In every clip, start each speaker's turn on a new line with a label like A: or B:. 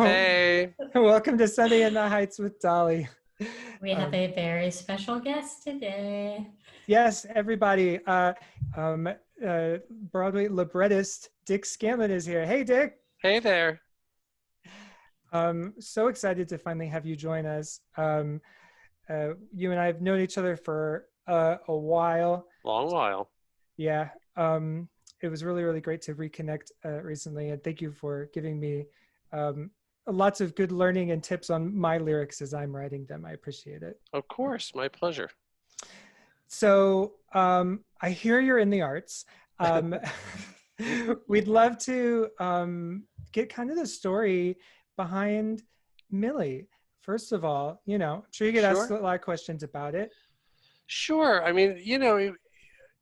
A: Hey.
B: Welcome to Sunday in the Heights with Dolly.
C: We have
B: Um,
C: a very special guest today.
B: yes, everybody. Um, Broadway librettist Dick Scanlan is here. Hey, Dick.
A: Hey there.
B: So excited to finally have you join us. You and I have known each other for a while.
A: Long while.
B: Yeah. It was really, really great to reconnect recently, and thank you for giving me um, lots of good learning and tips on my lyrics as I'm writing them. I appreciate it.
A: Of course, my pleasure.
B: So I hear you're in the arts. Um, we'd love to get kind of the story behind Millie. First of all, I'm sure you get asked a
A: Sure.
B: lot of questions about it.
A: Sure. I mean,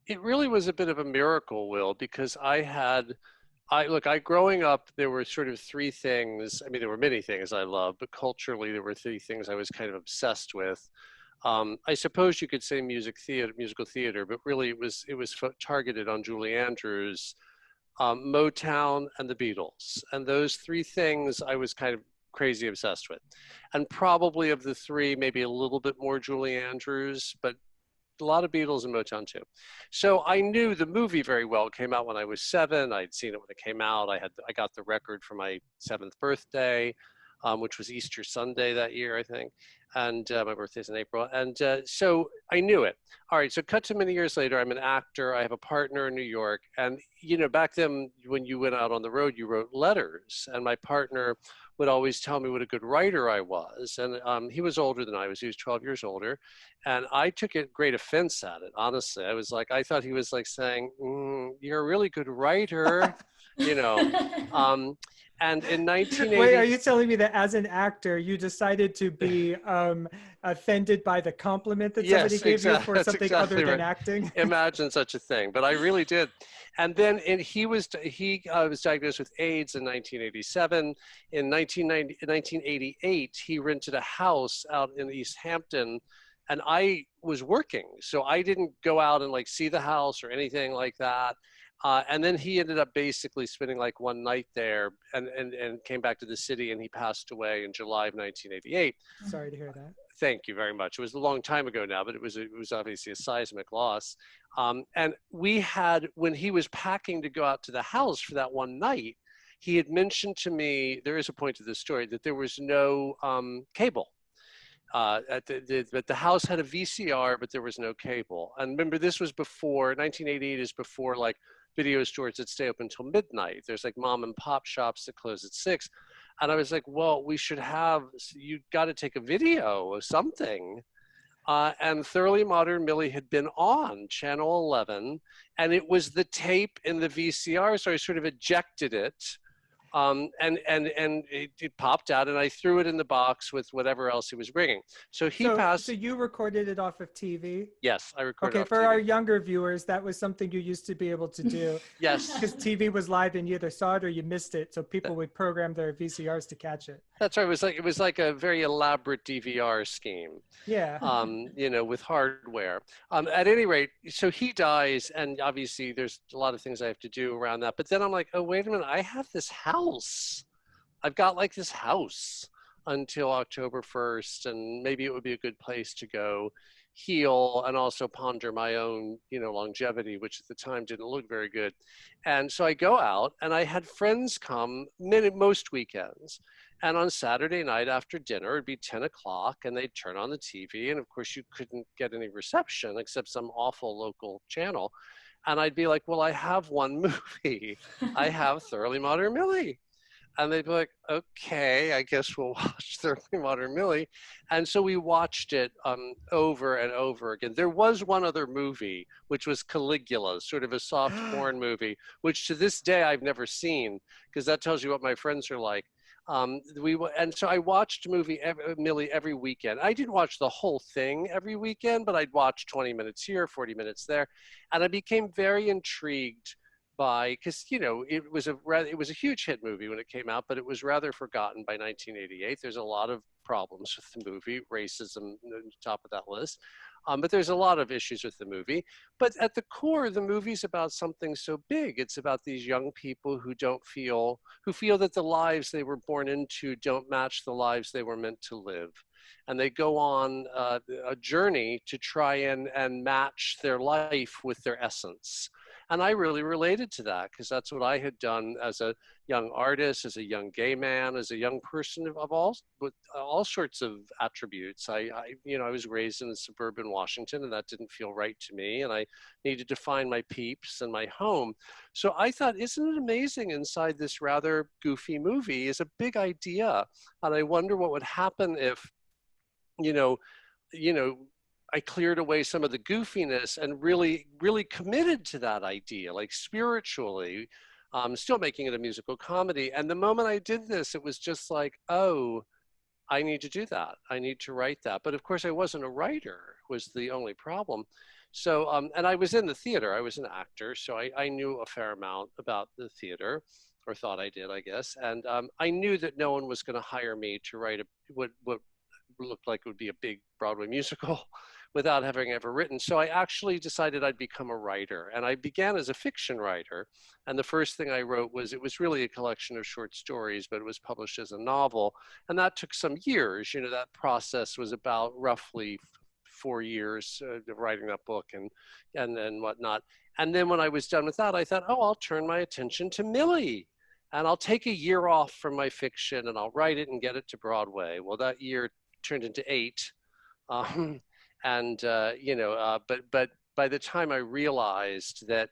A: it really was a bit of a miracle, Will, because I growing up, there were sort of three things. I mean, there were many things I loved, but culturally, there were three things I was kind of obsessed with. I suppose you could say musical theater, but really it was targeted on Julie Andrews, Motown, and the Beatles. And those three things I was kind of crazy obsessed with. And probably of the three, maybe a little bit more Julie Andrews, but a lot of Beatles and Motown too. So I knew the movie very well. It came out when I was 7. I'd seen it when it came out. I got the record for my 7th birthday, which was Easter Sunday that year, I think. And my birthday's in April. And so I knew it. All right, so cut to many years later, I'm an actor. I have a partner in New York. And, back then when you went out on the road, you wrote letters. And my partner would always tell me what a good writer I was. And he was older than I was. He was 12 years older. And I took a great offense at it, honestly. I thought he was like saying, you're a really good writer, you know. And in 1980.
B: Wait, are you telling me that as an actor, you decided to be offended by the compliment that somebody
A: Yes,
B: gave you
A: exactly.
B: for
A: That's
B: something
A: exactly
B: other than
A: right.
B: acting?
A: Imagine such a thing, but I really did. And then he was diagnosed with AIDS in 1987. In 1988, he rented a house out in East Hampton, and I was working, so I didn't go out and like see the house or anything like that. And then he ended up basically spending like one night there and came back to the city, and he passed away in July of 1988.
B: Sorry to hear that.
A: Thank you very much. It was a long time ago now, but it was obviously a seismic loss. And when he was packing to go out to the house for that one night, he had mentioned to me, there is a point to this story, that there was no cable. But the house had a VCR, but there was no cable. And remember, this was before, 1988 is before like video stores that stay open until midnight. There's like mom and pop shops that close at 6. And I was like, well, you got to take a video or something. And Thoroughly Modern Millie had been on Channel 11, and it was the tape in the VCR. So I sort of ejected it. And it popped out, and I threw it in the box with whatever else he was bringing. So he passed.
B: So you recorded it off of TV?
A: Yes, I recorded.
B: Okay,
A: off
B: for
A: TV.
B: our younger viewers, that was something you used to be able to do.
A: Yes,
B: Because TV was live and you either saw it or you missed it, so people would program their VCRs to catch it.
A: that's right. It was like a very elaborate DVR scheme.
B: Yeah.
A: With hardware. At any rate, so he dies, and obviously there's a lot of things I have to do around that. But then I'm like, oh, wait a minute, I have this house. I've got like this house until October 1st, and maybe it would be a good place to go heal and also ponder my own, longevity, which at the time didn't look very good. And so I go out, and I had friends come most weekends. And on Saturday night after dinner, it'd be 10 o'clock, and they'd turn on the TV. And of course, you couldn't get any reception except some awful local channel. And I'd be like, well, I have one movie. I have Thoroughly Modern Millie. And they'd be like, okay, I guess we'll watch Thoroughly Modern Millie. And so we watched it over and over again. There was one other movie, which was Caligula, sort of a soft porn movie, which to this day I've never seen, because that tells you what my friends are like. And so I watched Millie every weekend. I didn't watch the whole thing every weekend, but I'd watch 20 minutes here, 40 minutes there. And I became very intrigued because it was a huge hit movie when it came out, but it was rather forgotten by 1988. There's a lot of problems with the movie, racism on top of that list. But there's a lot of issues with the movie. But at the core, the movie's about something so big. It's about these young people who feel that the lives they were born into don't match the lives they were meant to live. And they go on a journey to try and match their life with their essence. And I really related to that because that's what I had done as a young artist, as a young gay man, as a young person of with all sorts of attributes. I was raised in suburban Washington, and that didn't feel right to me. And I needed to find my peeps and my home. So I thought, isn't it amazing inside this rather goofy movie is a big idea. And I wonder what would happen if, you know, you know, I cleared away some of the goofiness and really, really committed to that idea, like spiritually, still making it a musical comedy. And the moment I did this, it was just like, oh, I need to do that. I need to write that. But of course, I wasn't a writer, was the only problem. So, and I was in the theater. I was an actor, so I knew a fair amount about the theater, or thought I did, I guess. And I knew that no one was going to hire me to write what looked like it would be a big Broadway musical without having ever written. So I actually decided I'd become a writer. And I began as a fiction writer. And the first thing I wrote it was really a collection of short stories, but it was published as a novel. And that took some years. That process was about roughly 4 years of writing that book and whatnot. And then when I was done with that, I thought, oh, I'll turn my attention to Millie. And I'll take a year off from my fiction and I'll write it and get it to Broadway. Well, that year turned into 8. But by the time I realized that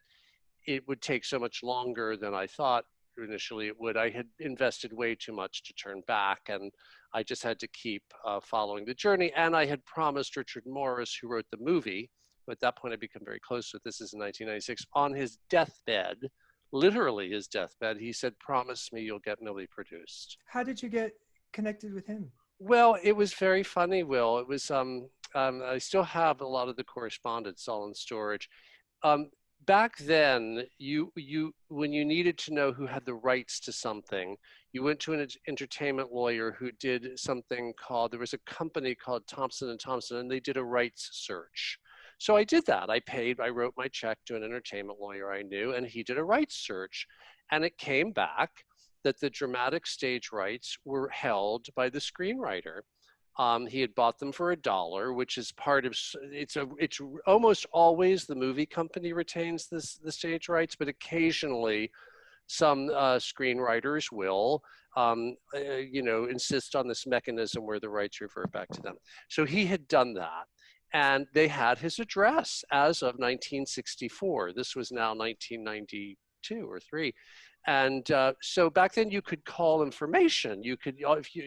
A: it would take so much longer than I thought initially it would, I had invested way too much to turn back, and I just had to keep following the journey. And I had promised Richard Morris, who wrote the movie, who at that point I'd become very close with, this is in 1996, on his deathbed, literally his deathbed, he said, promise me you'll get Millie produced.
B: How did you get connected with him?
A: Well, it was very funny, Will. It was, I still have a lot of the correspondence all in storage. Back then, when you needed to know who had the rights to something, you went to an entertainment lawyer who did something called, there was a company called Thompson & Thompson, and they did a rights search. So I did that. I wrote my check to an entertainment lawyer I knew, and he did a rights search. And it came back that the dramatic stage rights were held by the screenwriter. He had bought them for $1, which is part of, it's almost always the movie company retains the stage rights, but occasionally some screenwriters will, insist on this mechanism where the rights revert back to them. So he had done that. And they had his address as of 1964. This was now 1992 or 3. And so back then you could call information.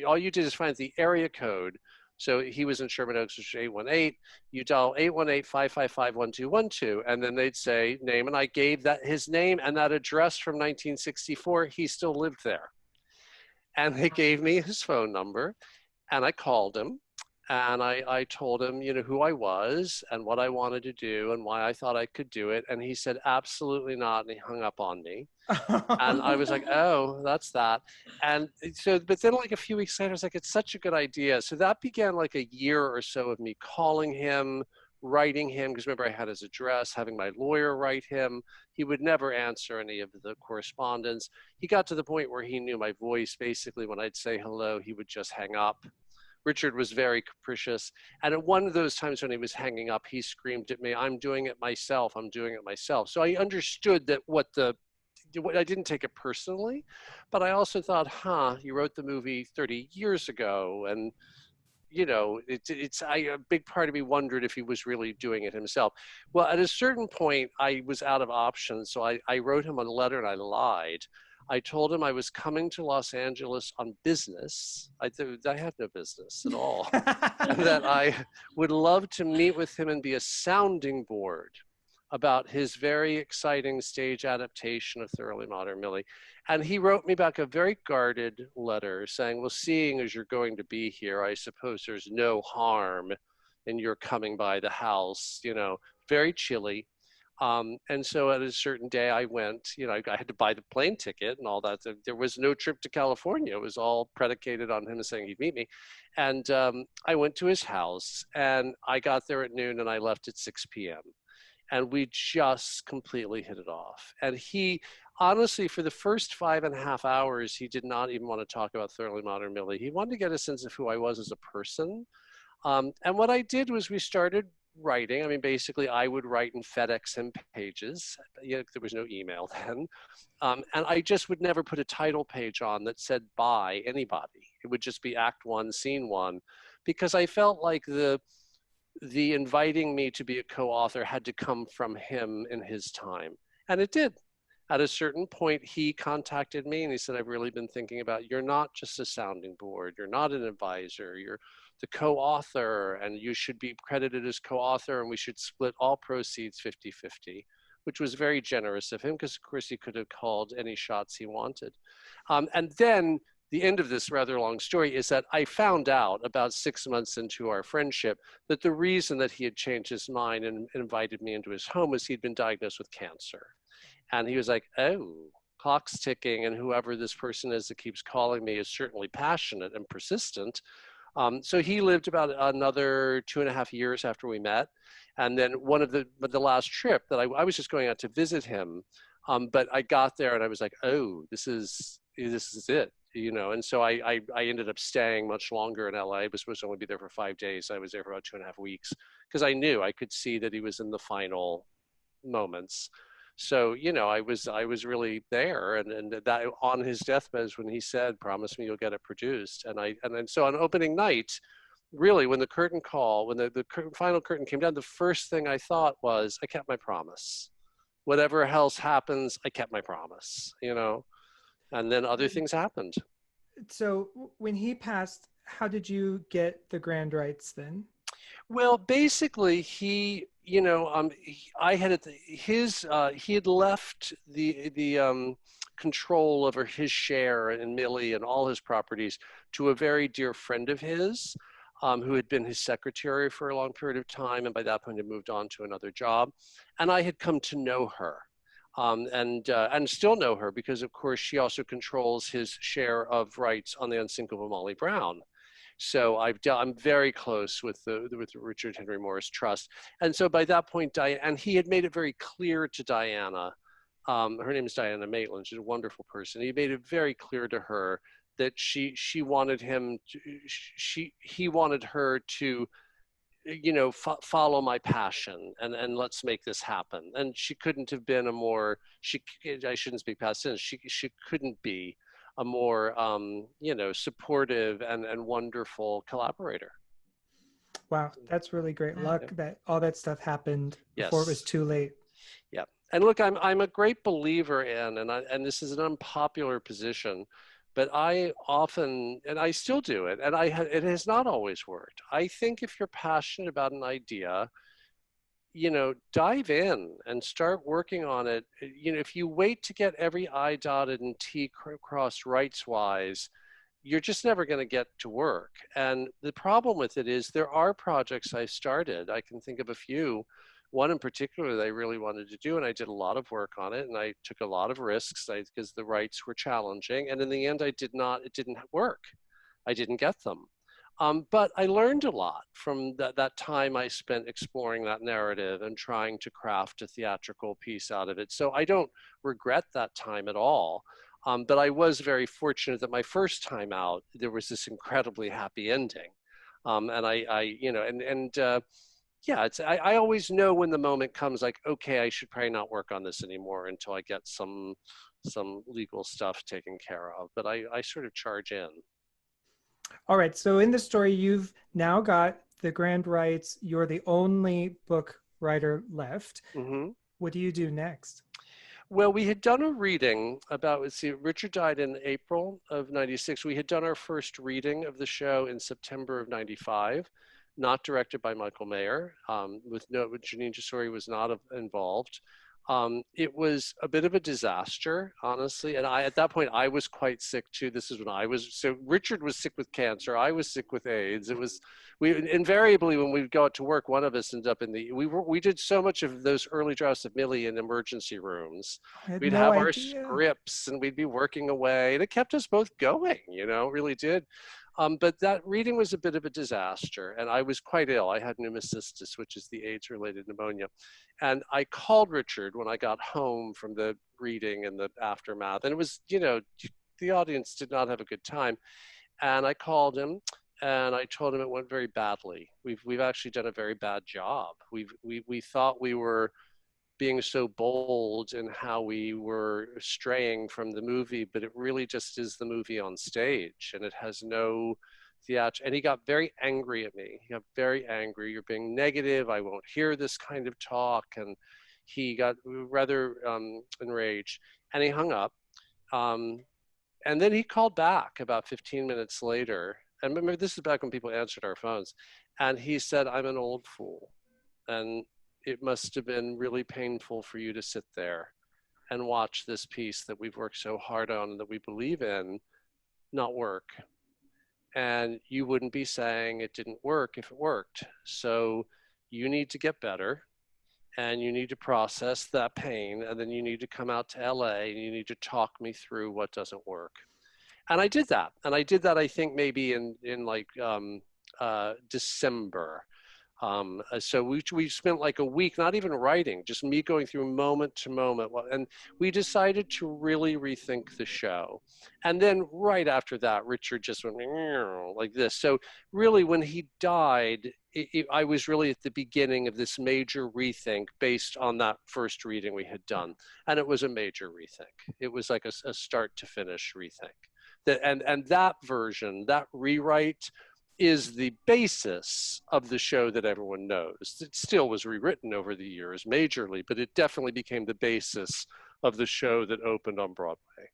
A: All you did is find the area code. So he was in Sherman Oaks, which is 818. You dial 818-555-1212, and then they'd say name. And I gave his name and that address from 1964. He still lived there. And they gave me his phone number, and I called him. And I told him, who I was and what I wanted to do and why I thought I could do it. And he said, absolutely not. And he hung up on me. And I was like, oh, that's that. And so, but then like a few weeks later, I was like, it's such a good idea. So that began like a year or so of me calling him, writing him, because remember I had his address, having my lawyer write him. He would never answer any of the correspondence. He got to the point where he knew my voice. Basically, when I'd say hello, he would just hang up. Richard was very capricious. And at one of those times when he was hanging up, he screamed at me, I'm doing it myself. I'm doing it myself. So I understood that I didn't take it personally, but I also thought, you wrote the movie 30 years ago. And, a big part of me wondered if he was really doing it himself. Well, at a certain point, I was out of options. So I wrote him a letter and I lied. I told him I was coming to Los Angeles on business. I had no business at all. And that I would love to meet with him and be a sounding board about his very exciting stage adaptation of Thoroughly Modern Millie. And he wrote me back a very guarded letter saying, well, seeing as you're going to be here, I suppose there's no harm in your coming by the house, very chilly. And so at a certain day I went, I had to buy the plane ticket and all that. There was no trip to California. It was all predicated on him saying he'd meet me. And I went to his house and I got there at noon and I left at 6 p.m. And we just completely hit it off. And he, honestly, for the first 5.5 hours, he did not even want to talk about Thoroughly Modern Millie. He wanted to get a sense of who I was as a person. And what I did was we started writing. I mean, basically, I would write and FedEx him pages. There was no email then. And I just would never put a title page on that said by anybody. It would just be Act 1, Scene 1, because I felt like the inviting me to be a co-author had to come from him in his time. And it did. At a certain point, he contacted me and he said, I've really been thinking about, you're not just a sounding board. You're not an advisor. You're the co-author and you should be credited as co-author and we should split all proceeds 50-50, which was very generous of him because of course he could have called any shots he wanted. And then the end of this rather long story is that I found out about 6 months into our friendship that the reason that he had changed his mind and invited me into his home was he'd been diagnosed with cancer. And he was like, oh, clock's ticking and whoever this person is that keeps calling me is certainly passionate and persistent. So he lived about another 2.5 years after we met. And then one of the last trip that I was just going out to visit him, but I got there and I was like, oh, this is it, and so I ended up staying much longer in LA. I was supposed to only be there for 5 days. I was there for about 2.5 weeks because I knew I could see that he was in the final moments. So, I was really there and that on his deathbed is when he said, promise me you'll get it produced. And then so on opening night, really when the curtain call, when the final curtain came down, the first thing I thought was, I kept my promise. Whatever else happens, I kept my promise, and then other things happened.
B: So when he passed, how did you get the grand rights then?
A: Well, basically, I had he had left the control over his share in Millie and all his properties to a very dear friend of his, who had been his secretary for a long period of time, and by that point had moved on to another job, and I had come to know her. And still know her because, of course, she also controls his share of rights on the Unsinkable Molly Brown. So I'm very close with the Richard Henry Morris Trust. And so by that point, and he had made it very clear to Diana, her name is Diana Maitland, she's a wonderful person. He made it very clear to her that she wanted him to, he wanted her to, follow my passion and let's make this happen. And she couldn't have been a more, I shouldn't speak past tense, she couldn't be a more, supportive and wonderful collaborator.
B: Wow, that's really great luck that all that stuff happened before it was too late.
A: Yeah, and look, I'm a great believer in, and this is an unpopular position, but I often, and I still do it, and it has not always worked. I think if you're passionate about an idea, dive in and start working on it. If you wait to get every I dotted and T crossed rights-wise, you're just never going to get to work. And the problem with it is there are projects I started. I can think of a few. One in particular that I really wanted to do, and I did a lot of work on it, and I took a lot of risks because the rights were challenging. And in the end, it didn't work. I didn't get them. But I learned a lot from that time I spent exploring that narrative and trying to craft a theatrical piece out of it. So I don't regret that time at all. But I was very fortunate that my first time out, there was this incredibly happy ending. I always know when the moment comes, like, okay, I should probably not work on this anymore until I get some legal stuff taken care of. But I sort of charge in.
B: All right. So in the story, you've now got the grand rights. You're the only book writer left.
A: Mm-hmm.
B: What do you do next?
A: Well, we had done a reading about, Richard died in April of 96. We had done our first reading of the show in September of 95, not directed by Michael Mayer, with Janine Tesori was not involved. It was a bit of a disaster, honestly. And at that point, I was quite sick too. This is when so Richard was sick with cancer. I was sick with AIDS. We invariably, when we'd go out to work, one of us ended up we did so much of those early drafts of Millie in emergency rooms.
B: I had
A: We'd
B: no
A: have our
B: idea.
A: scripts and we'd be working away, and it kept us both going, it really did. But that reading was a bit of a disaster, and I was quite ill. I had pneumocystis, which is the AIDS-related pneumonia. And I called Richard when I got home from the reading and the aftermath. And it was, the audience did not have a good time. And I called him and I told him it went very badly. We've actually done a very bad job. We thought we were being so bold in how we were straying from the movie, but it really just is the movie on stage, and it has no theater. And he got very angry at me. He got very angry. You're being negative. I won't hear this kind of talk. And he got rather enraged, and he hung up. And then he called back about 15 minutes later. And remember, this is back when people answered our phones. And he said, "I'm an old fool. And it must have been really painful for you to sit there and watch this piece that we've worked so hard on and that we believe in not work. And you wouldn't be saying it didn't work if it worked. So you need to get better, and you need to process that pain, and then you need to come out to LA and you need to talk me through what doesn't work." And I did that. And I did that, I think, maybe in like December. So we spent like a week, not even writing, just me going through moment to moment. And we decided to really rethink the show. And then right after that, Richard just went like this. So really, when he died, I was really at the beginning of this major rethink based on that first reading we had done. And it was a major rethink. It was like a start to finish rethink. And that version, that rewrite, is the basis of the show that everyone knows. It still was rewritten over the years majorly, but it definitely became the basis of the show that opened on Broadway.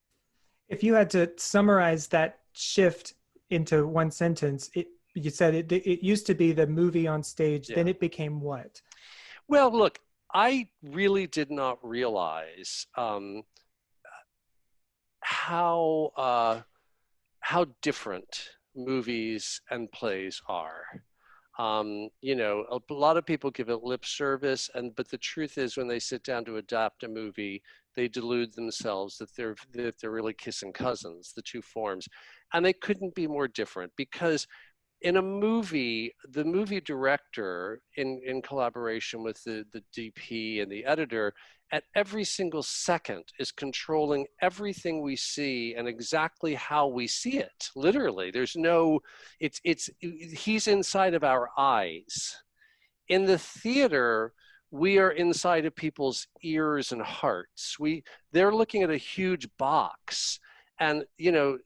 B: If you had to summarize that shift into one sentence, you said it used to be the movie on stage, then it became what?
A: Well, look, I really did not realize how different movies and plays are. A lot of people give it lip service, but the truth is, when they sit down to adapt a movie, they delude themselves that they're really kissing cousins, the two forms, and they couldn't be more different. Because in a movie, the movie director, in collaboration with the DP and the editor, at every single second is controlling everything we see and exactly how we see it. Literally, he's inside of our eyes. In the theater, we are inside of people's ears and hearts. They're looking at a huge box. And,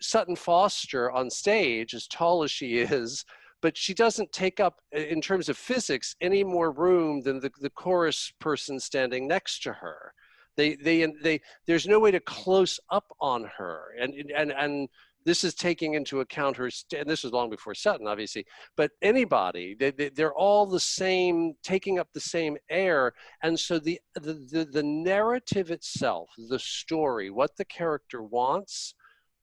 A: Sutton Foster on stage, as tall as she is, but she doesn't take up, in terms of physics, any more room than the chorus person standing next to her. There's no way to close up on her. And this is taking into account and this was long before Sutton, obviously, but anybody, they're all the same, taking up the same air. And so the narrative itself, the story, what the character wants,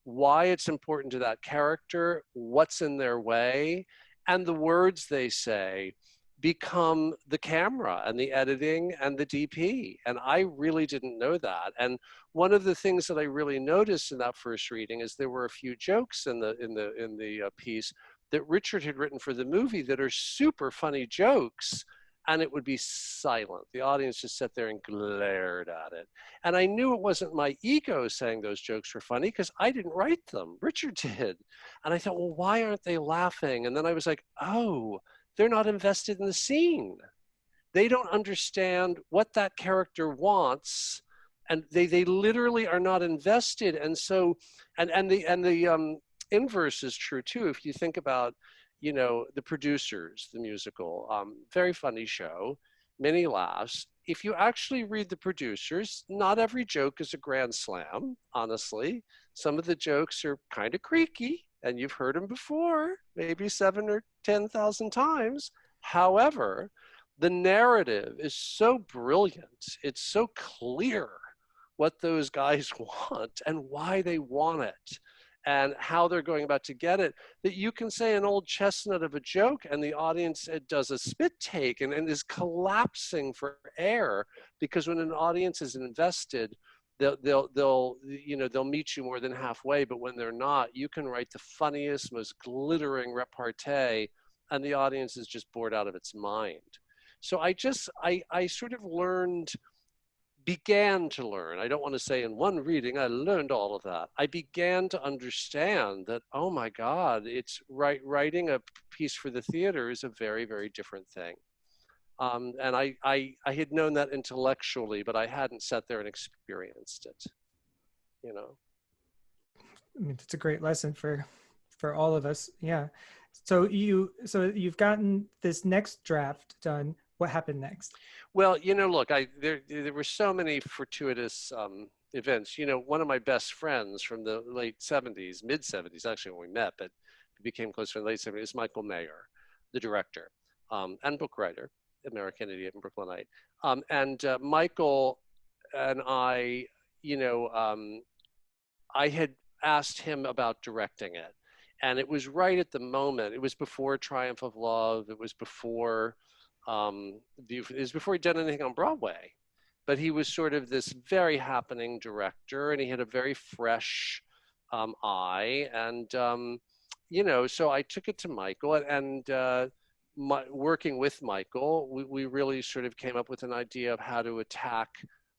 A: why it's important to that character, what's in their way, and the words they say become the camera and the editing and the DP. And I really didn't know that. And one of the things that I really noticed in that first reading is there were a few jokes in the piece that Richard had written for the movie that are super funny jokes, and it would be silent. The audience just sat there and glared at it. And I knew it wasn't my ego saying those jokes were funny, because I didn't write them, Richard did. And I thought, well, why aren't they laughing? And then I was like, oh, they're not invested in the scene. They don't understand what that character wants, and they literally are not invested. And so, and the inverse is true too. If you think about, The Producers, the musical, very funny show, many laughs. If you actually read The Producers, not every joke is a grand slam, honestly. Some of the jokes are kind of creaky, and you've heard them before, maybe 7,000 or 10,000 times. However, the narrative is so brilliant. It's so clear what those guys want and why they want it and how they're going about to get it, that you can say an old chestnut of a joke and the audience does a spit take and is collapsing for air, because when an audience is invested, they'll meet you more than halfway, but when they're not, you can write the funniest, most glittering repartee and the audience is just bored out of its mind. So I sort of began to learn. I don't want to say in one reading I learned all of that. I began to understand that, oh my God, it's writing a piece for the theater is a very, very different thing. And I had known that intellectually, but I hadn't sat there and experienced it, you know.
B: I mean, it's a great lesson for all of us. Yeah. So you've gotten this next draft done. What happened next?
A: Well, look, there were so many fortuitous events. One of my best friends from the late 70s, mid 70s, actually when we met, but we became close in the late 70s, Michael Mayer, the director and book writer, American Idiot and Brooklynite. And Michael and I, I had asked him about directing it. And it was right at the moment. It was before Triumph of Love. It was before he'd done anything on Broadway, but he was sort of this very happening director, and he had a very fresh eye. And so I took it to Michael, and working with Michael, we really sort of came up with an idea of how to attack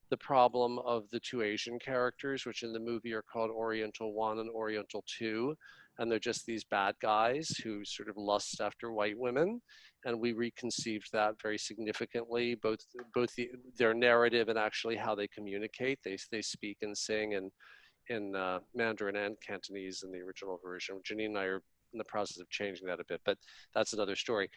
A: the problem of the two Asian characters, which in the movie are called Oriental 1 and Oriental 2. And they're just these bad guys who sort of lust after white women. And we reconceived that very significantly, both their narrative and actually how they communicate. They speak and sing in Mandarin and Cantonese in the original version. Janine and I are in the process of changing that a bit, but that's another story.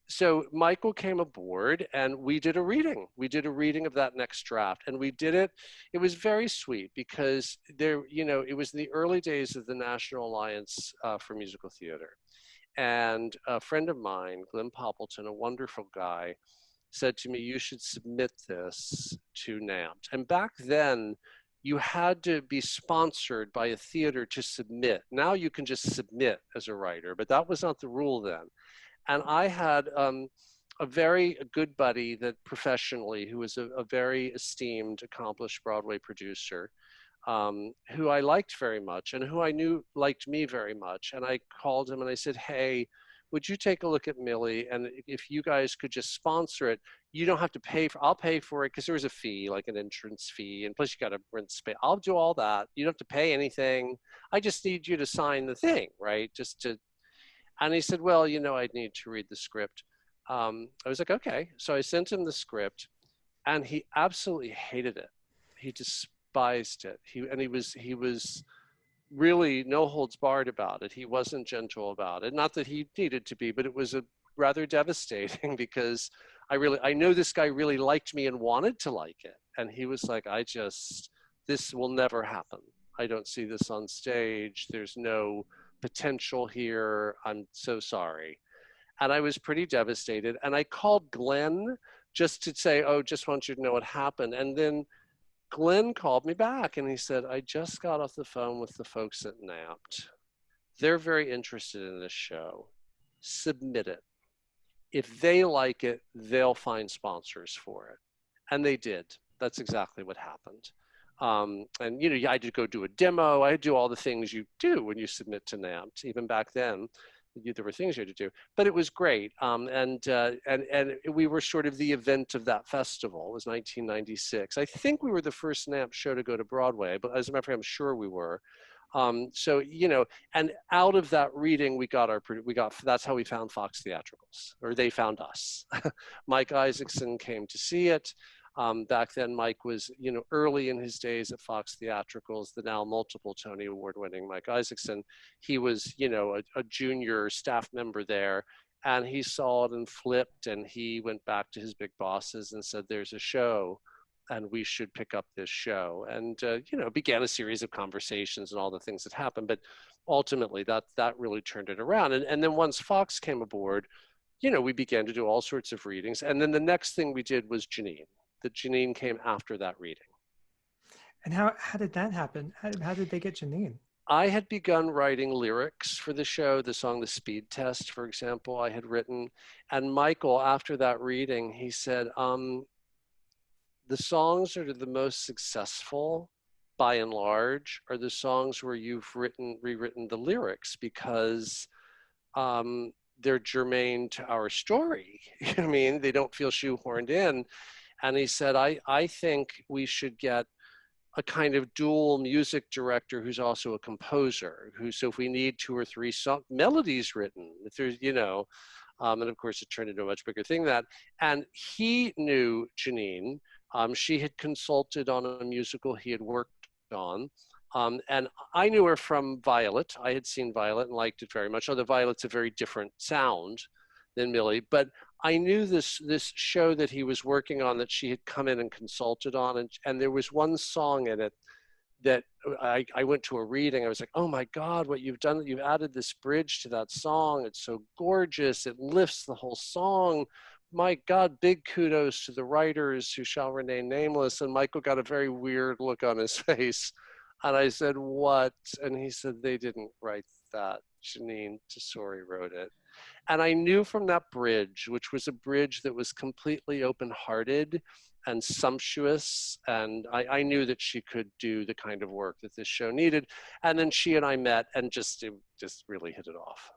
A: So Michael came aboard and we did a reading. We did a reading of that next draft, and we did it. It was very sweet because it was in the early days of the National Alliance for Musical Theater. And a friend of mine, Glenn Poppleton, a wonderful guy, said to me, you should submit this to NAMT. And back then, you had to be sponsored by a theater to submit. Now you can just submit as a writer, but that was not the rule then. And I had a very good buddy that professionally, who was a very esteemed, accomplished Broadway producer, who I liked very much and who I knew liked me very much. And I called him and I said, hey, would you take a look at Millie? And if you guys could just sponsor it, you don't have to pay for, I'll pay for it because there was a fee, like an entrance fee. And plus you got to rent space. I'll do all that. You don't have to pay anything. I just need you to sign the thing, right? And he said, well, I'd need to read the script. I was like, okay. So I sent him the script and he absolutely hated it. He despised it. He was really no holds barred about it. He wasn't gentle about it. Not that he needed to be, but it was a rather devastating because I know this guy really liked me and wanted to like it. And he was like, this will never happen. I don't see this on stage. There's no potential here. I'm so sorry. And I was pretty devastated. And I called Glenn just to say, oh, just want you to know what happened. And then Glenn called me back and he said, I just got off the phone with the folks at NAMT. They're very interested in this show. Submit it. If they like it, they'll find sponsors for it. And they did. That's exactly what happened. And I had to go do a demo. I had to do all the things you do when you submit to NAMT. Even back then, there were things you had to do. But it was great. And we were sort of the event of that festival. It was 1996. I think we were the first NAMT show to go to Broadway. But as a matter of fact, I'm sure we were. And out of that reading, that's how we found Fox Theatricals, or they found us. Mike Isaacson came to see it. Back then, Mike was, early in his days at Fox Theatricals, the now multiple Tony Award-winning Mike Isaacson. He was, a junior staff member there, and he saw it and flipped, and he went back to his big bosses and said, there's a show, and we should pick up this show. And, began a series of conversations and all the things that happened, but ultimately that really turned it around. And then once Fox came aboard, we began to do all sorts of readings. And then the next thing we did was Janine. The Janine came after that reading.
B: And how did that happen? How did they get Janine?
A: I had begun writing lyrics for the show, the song The Speed Test, for example, I had written. And Michael, after that reading, he said, the songs that are the most successful, by and large, are the songs where you've rewritten the lyrics, because they're germane to our story. I mean, they don't feel shoehorned in. And he said, I think we should get a kind of dual music director who's also a composer, so if we need 2 or 3 melodies written, if there's, and of course it turned into a much bigger thing and he knew Janine. She had consulted on a musical he had worked on. And I knew her from Violet. I had seen Violet and liked it very much, although Violet's a very different sound than Millie. But I knew this show that he was working on that she had come in and consulted on. And there was one song in it that I went to a reading. I was like, oh my God, what you've done, you've added this bridge to that song. It's so gorgeous. It lifts the whole song. My God, big kudos to the writers who shall remain nameless. And Michael got a very weird look on his face. And I said, what? And he said, they didn't write that. Janine Tesori wrote it. And I knew from that bridge, which was a bridge that was completely open-hearted and sumptuous, and I knew that she could do the kind of work that this show needed. And then she and I met and just really hit it off.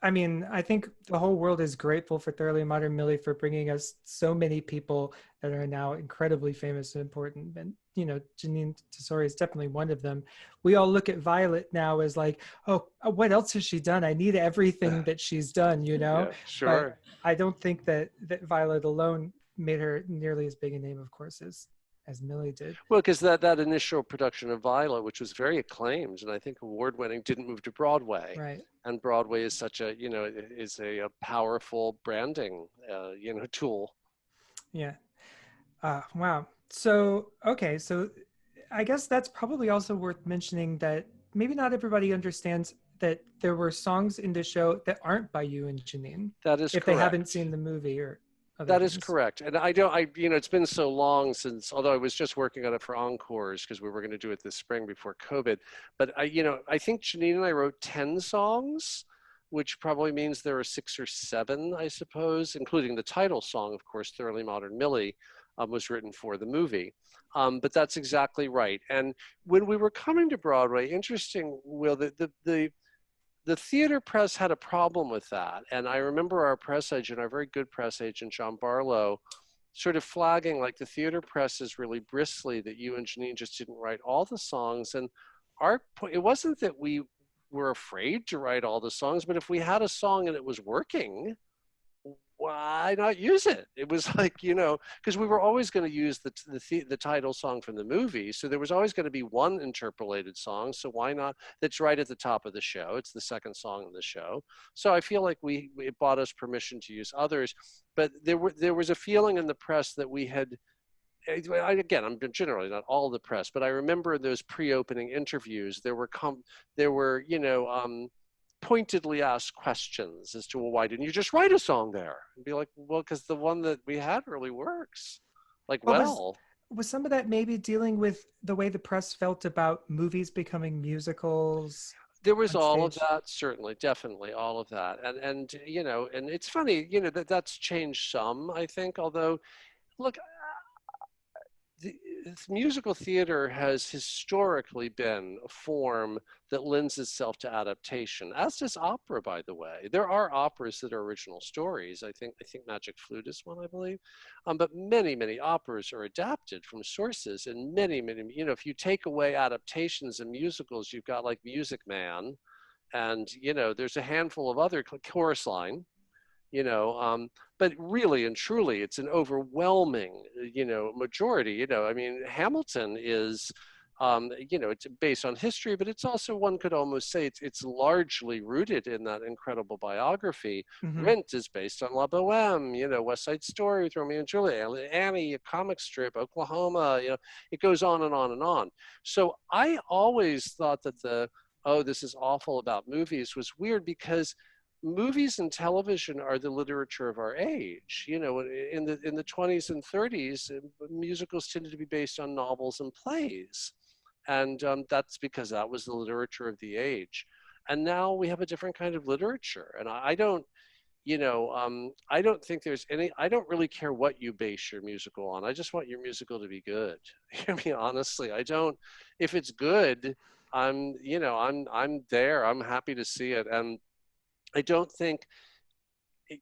B: I mean, I think the whole world is grateful for Thoroughly Modern Millie for bringing us so many people that are now incredibly famous and important. And, Janine Tesori is definitely one of them. We all look at Violet now as like, oh, what else has she done? I need everything that she's done,
A: Yeah, sure.
B: But I don't think that Violet alone made her nearly as big a name, of course, as Millie did.
A: Well, because that initial production of Violet, which was very acclaimed and I think award-winning, didn't move to Broadway.
B: Right.
A: And Broadway is such a, is a powerful branding, tool.
B: Yeah. Wow. So, okay. So I guess that's probably also worth mentioning that maybe not everybody understands that there were songs in the show that aren't by you and Janine.
A: That is
B: if
A: correct.
B: They haven't seen the movie or
A: that things. Is correct. And it's been so long since, although I was just working on it for Encores because we were going to do it this spring before COVID. But I think Janine and I wrote 10 songs, which probably means there are 6 or 7, I suppose, including the title song, of course, Thoroughly Modern Millie, was written for the movie. But that's exactly right. And when we were coming to Broadway, interesting, Will, the theater press had a problem with that. And I remember our press agent, our very good press agent, John Barlow, sort of flagging like the theater press is really bristly that you and Janine just didn't write all the songs. And it wasn't that we were afraid to write all the songs, but if we had a song and it was working, why not use it? It was like, because we were always going to use the title song from the movie. So there was always going to be one interpolated song. So why not? That's right at the top of the show. It's the second song in the show. So I feel like it bought us permission to use others. But there was a feeling in the press that we had, again, I'm generally not all the press, but I remember those pre-opening interviews, there were pointedly asked questions as to, well, why didn't you just write a song there? And be like, well, because the one that we had really works. Like, was
B: some of that maybe dealing with the way the press felt about movies becoming musicals?
A: There was all of that, certainly, definitely, all of that. And and it's funny, that's changed some, I think, although, look, musical theater has historically been a form that lends itself to adaptation, as does opera, by the way. There are operas that are original stories. I think Magic Flute is one, I believe. But many, many operas are adapted from sources, and many, if you take away adaptations and musicals, you've got like Music Man, and, there's a handful of other, Chorus Line, but really and truly, it's an overwhelming, majority. I mean, Hamilton is, it's based on history, but it's also, one could almost say, it's largely rooted in that incredible biography. Mm-hmm. Rent is based on La Boheme, West Side Story with Romeo and Juliet, Annie, a comic strip, Oklahoma, it goes on and on and on. So I always thought that this is awful about movies was weird, because movies and television are the literature of our age. You know, in the 20s and 30s, musicals tended to be based on novels and plays, and that's because that was the literature of the age. And now we have a different kind of literature, and I don't. I don't think there's any. I don't really care what you base your musical on. I just want your musical to be good. I mean, honestly, I don't. If it's good, I'm there. I'm happy to see it, and I don't think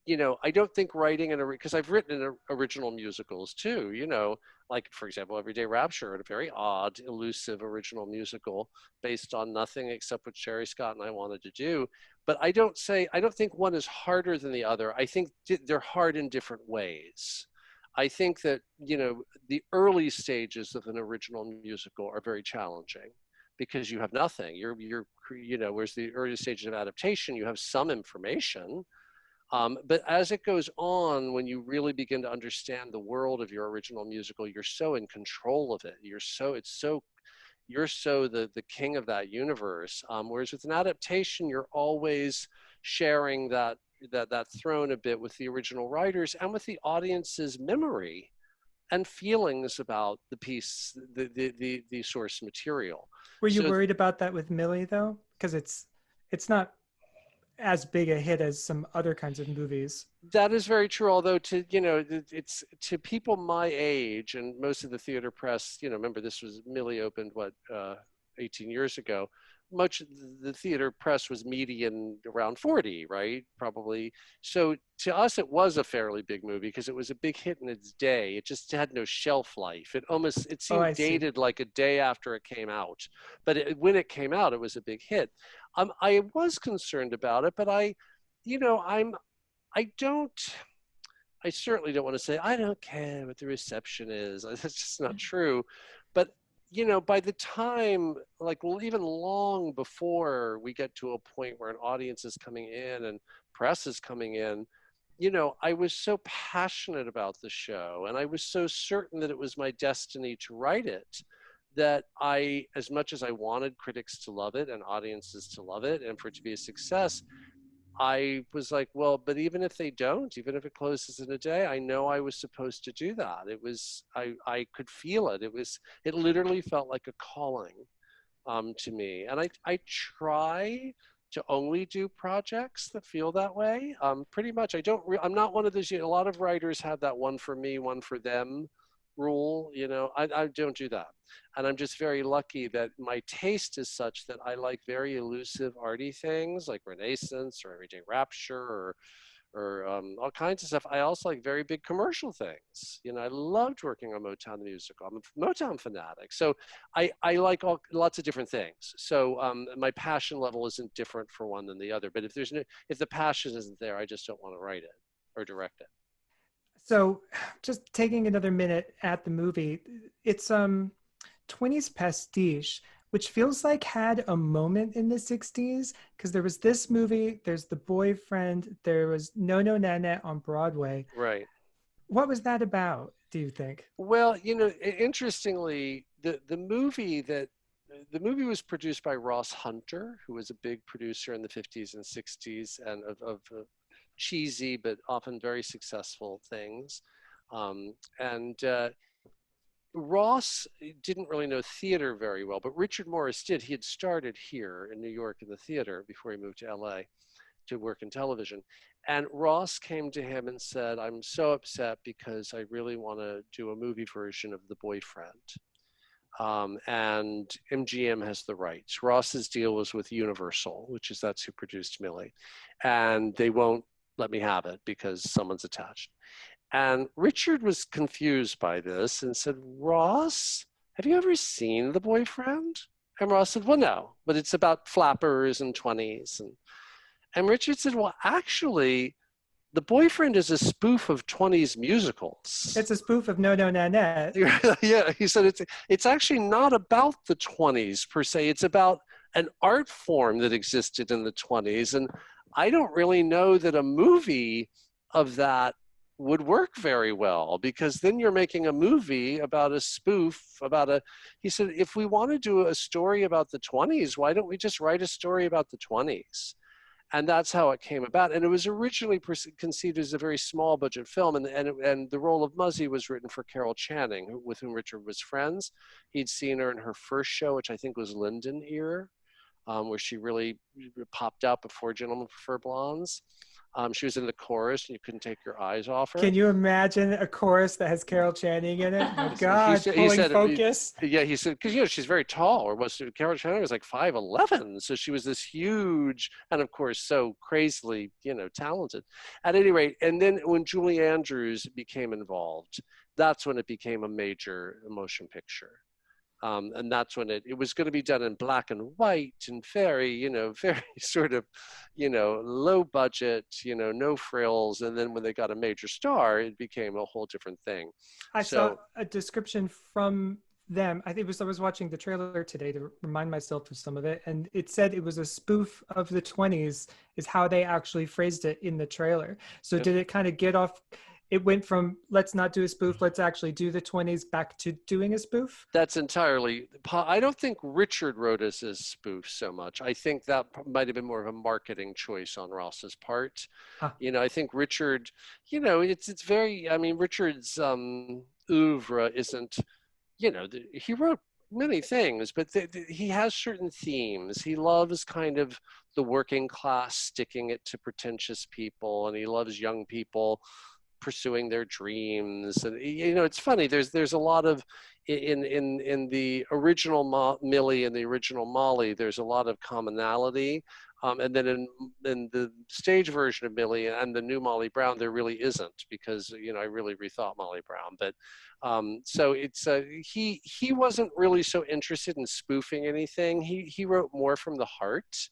A: I don't think writing because I've written in original musicals too, like for example, Everyday Rapture, a very odd, elusive original musical based on nothing except what Sherry Scott and I wanted to do. But I don't think one is harder than the other. I think they're hard in different ways. I think that, the early stages of an original musical are very challenging because you have nothing. Whereas the early stages of adaptation, you have some information. But as it goes on, when you really begin to understand the world of your original musical, you're so in control of it. You're so the king of that universe. Whereas with an adaptation, you're always sharing that throne a bit with the original writers and with the audience's memory and feelings about the piece, the source material.
B: Were you worried about that with Millie though? Because it's not as big a hit as some other kinds of movies.
A: That is very true. Although it's to people my age and most of the theater press, remember Millie opened 18 years ago. Much of the theater press was median around 40, right? Probably. So to us, it was a fairly big movie because it was a big hit in its day. It just had no shelf life. It seemed dated like a day after it came out. But when it came out, it was a big hit. I was concerned about it, but I certainly don't want to say, I don't care what the reception is. That's just not true. But, by the time, even long before we get to a point where an audience is coming in and press is coming in, I was so passionate about the show and I was so certain that it was my destiny to write it, that as much as I wanted critics to love it and audiences to love it and for it to be a success, I was like, well, but even if they don't, even if it closes in a day, I know I was supposed to do that. I could feel it. It literally felt like a calling to me. And I try to only do projects that feel that way. Pretty much, I'm not one of those, a lot of writers have that one for me, one for them rule. I don't do that. And I'm just very lucky that my taste is such that I like very elusive arty things like Renaissance or Everyday Rapture or all kinds of stuff. I also like very big commercial things. I loved working on Motown the musical. I'm a Motown fanatic. So I like lots of different things. So my passion level isn't different for one than the other. But if the passion isn't there, I just don't want to write it or direct it.
B: So just taking another minute at the movie, it's 20s pastiche, which feels like had a moment in the 60s because there was this movie, there's The Boyfriend, there was No No Nanette on Broadway.
A: Right.
B: What was that about, do you think?
A: Well, interestingly, the movie was produced by Ross Hunter, who was a big producer in the 50s and 60s and of cheesy but often very successful things. Ross didn't really know theater very well, but Richard Morris did. He had started here in New York in the theater before he moved to LA to work in television. And Ross came to him and said, I'm so upset because I really want to do a movie version of The Boyfriend. And MGM has the rights. Ross's deal was with Universal, that's who produced Millie. And they won't let me have it because someone's attached. And Richard was confused by this and said, Ross, have you ever seen The Boyfriend? And Ross said, well, no, but it's about flappers and 20s. And Richard said, well, actually, The Boyfriend is a spoof of 20s musicals.
B: It's a spoof of No No Nanette.
A: Yeah, he said it's actually not about the 20s per se. It's about an art form that existed in the 20s. And I don't really know that a movie of that would work very well because then you're making a movie about a spoof he said, if we want to do a story about the 20s, why don't we just write a story about the 20s? And that's how it came about. And it was originally conceived as a very small budget film. And the role of Muzzy was written for Carol Channing, with whom Richard was friends. He'd seen her in her first show, which I think was Linden Ear, where she really popped out before Gentlemen Prefer Blondes. She was in the chorus, and you couldn't take your eyes off her.
B: Can you imagine a chorus that has Carol Channing in it? My God,
A: he
B: pulling
A: said,
B: focus.
A: Yeah, he said, because she's very tall, or was Carol Channing was like 5'11", so she was this huge, and of course so crazily, talented. At any rate, and then when Julie Andrews became involved, that's when it became a major motion picture. And that's when it was going to be done in black and white and very, very sort of, low budget, no frills. And then when they got a major star, it became a whole different thing.
B: I saw a description from them. I was watching the trailer today to remind myself of some of it. And it said it was a spoof of the 20s is how they actually phrased it in the trailer. So did it kind of get off? It went from let's not do a spoof, let's actually do the 20s back to doing a spoof? That's
A: entirely, I don't think Richard wrote us as spoof so much. I think that might have been more of a marketing choice on Ross's part. Huh. I think Richard, it's very, Richard's oeuvre isn't, he wrote many things, but he has certain themes. He loves kind of the working class sticking it to pretentious people, and he loves young people pursuing their dreams. And it's funny, there's a lot of in the original Millie and the original Molly, there's a lot of commonality, and then in the stage version of Millie and the new Molly Brown, there really isn't, because I really rethought Molly Brown. But so it's he wasn't really so interested in spoofing anything. He wrote more from the heart.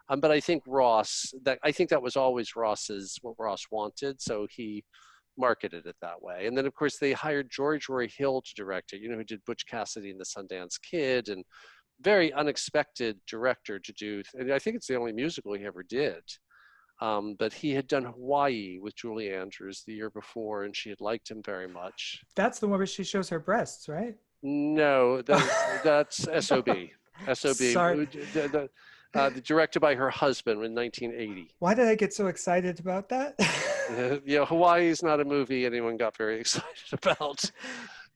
A: But I think that was always what Ross wanted, so he marketed it that way. And then of course they hired George Roy Hill to direct it, who did Butch Cassidy and the Sundance Kid, and very unexpected director to do, and I think it's the only musical he ever did. But he had done Hawaii with Julie Andrews the year before, and she had liked him very much.
B: That's the one where she shows her breasts, right?
A: No, that's SOB. SOB.
B: Sorry.
A: Directed by her husband in 1980.
B: Why did I get so excited about that?
A: Hawaii is not a movie anyone got very excited about.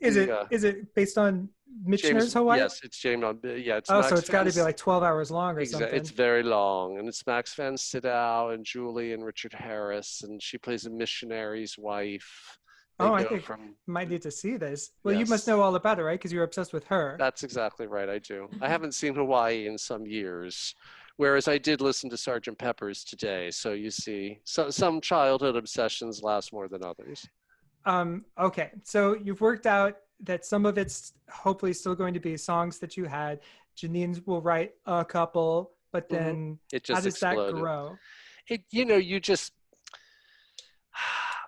B: Is it based on Michener's Hawaii?
A: Yes, it's James. It's
B: Max so it's got to be like 12 hours long or something.
A: It's very long, and it's Max van Sydow and Julie and Richard Harris, and she plays a missionary's wife.
B: I think I might need to see this. Well, yes. You must know all about it, right? Because you're obsessed with her.
A: That's exactly right, I do. I haven't seen Hawaii in some years, whereas I did listen to Sgt. Pepper's today. So you see, some childhood obsessions last more than others.
B: Okay, so you've worked out that some of it's hopefully still going to be songs that you had. Janine will write a couple, but then how does that grow?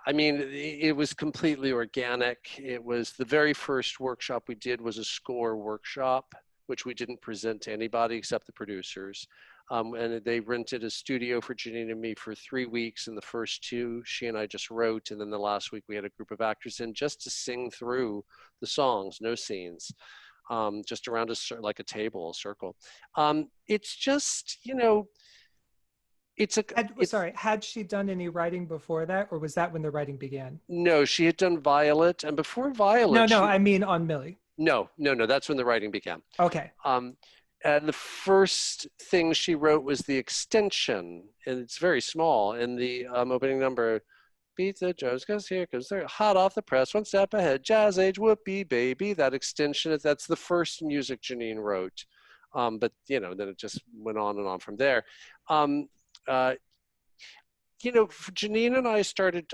A: It was completely organic. It was the very first workshop we did was a score workshop, which we didn't present to anybody except the producers. And they rented a studio for Janine and me for 3 weeks. And the first 2, she and I just wrote. And then the last week we had a group of actors in just to sing through the songs, no scenes, just around like a table, a circle. It's just,
B: had she done any writing before that, or was that when the writing began?
A: No, she had done Violet, and before Violet...
B: I mean on Millie.
A: No, that's when the writing began.
B: Okay.
A: And the first thing she wrote was the extension, and it's very small, in the opening number, Beat the drums, because here comes they're hot off the press, one step ahead, jazz age, whoopee, baby, that extension, that's the first music Janine wrote. But, then it just went on and on from there. Janine and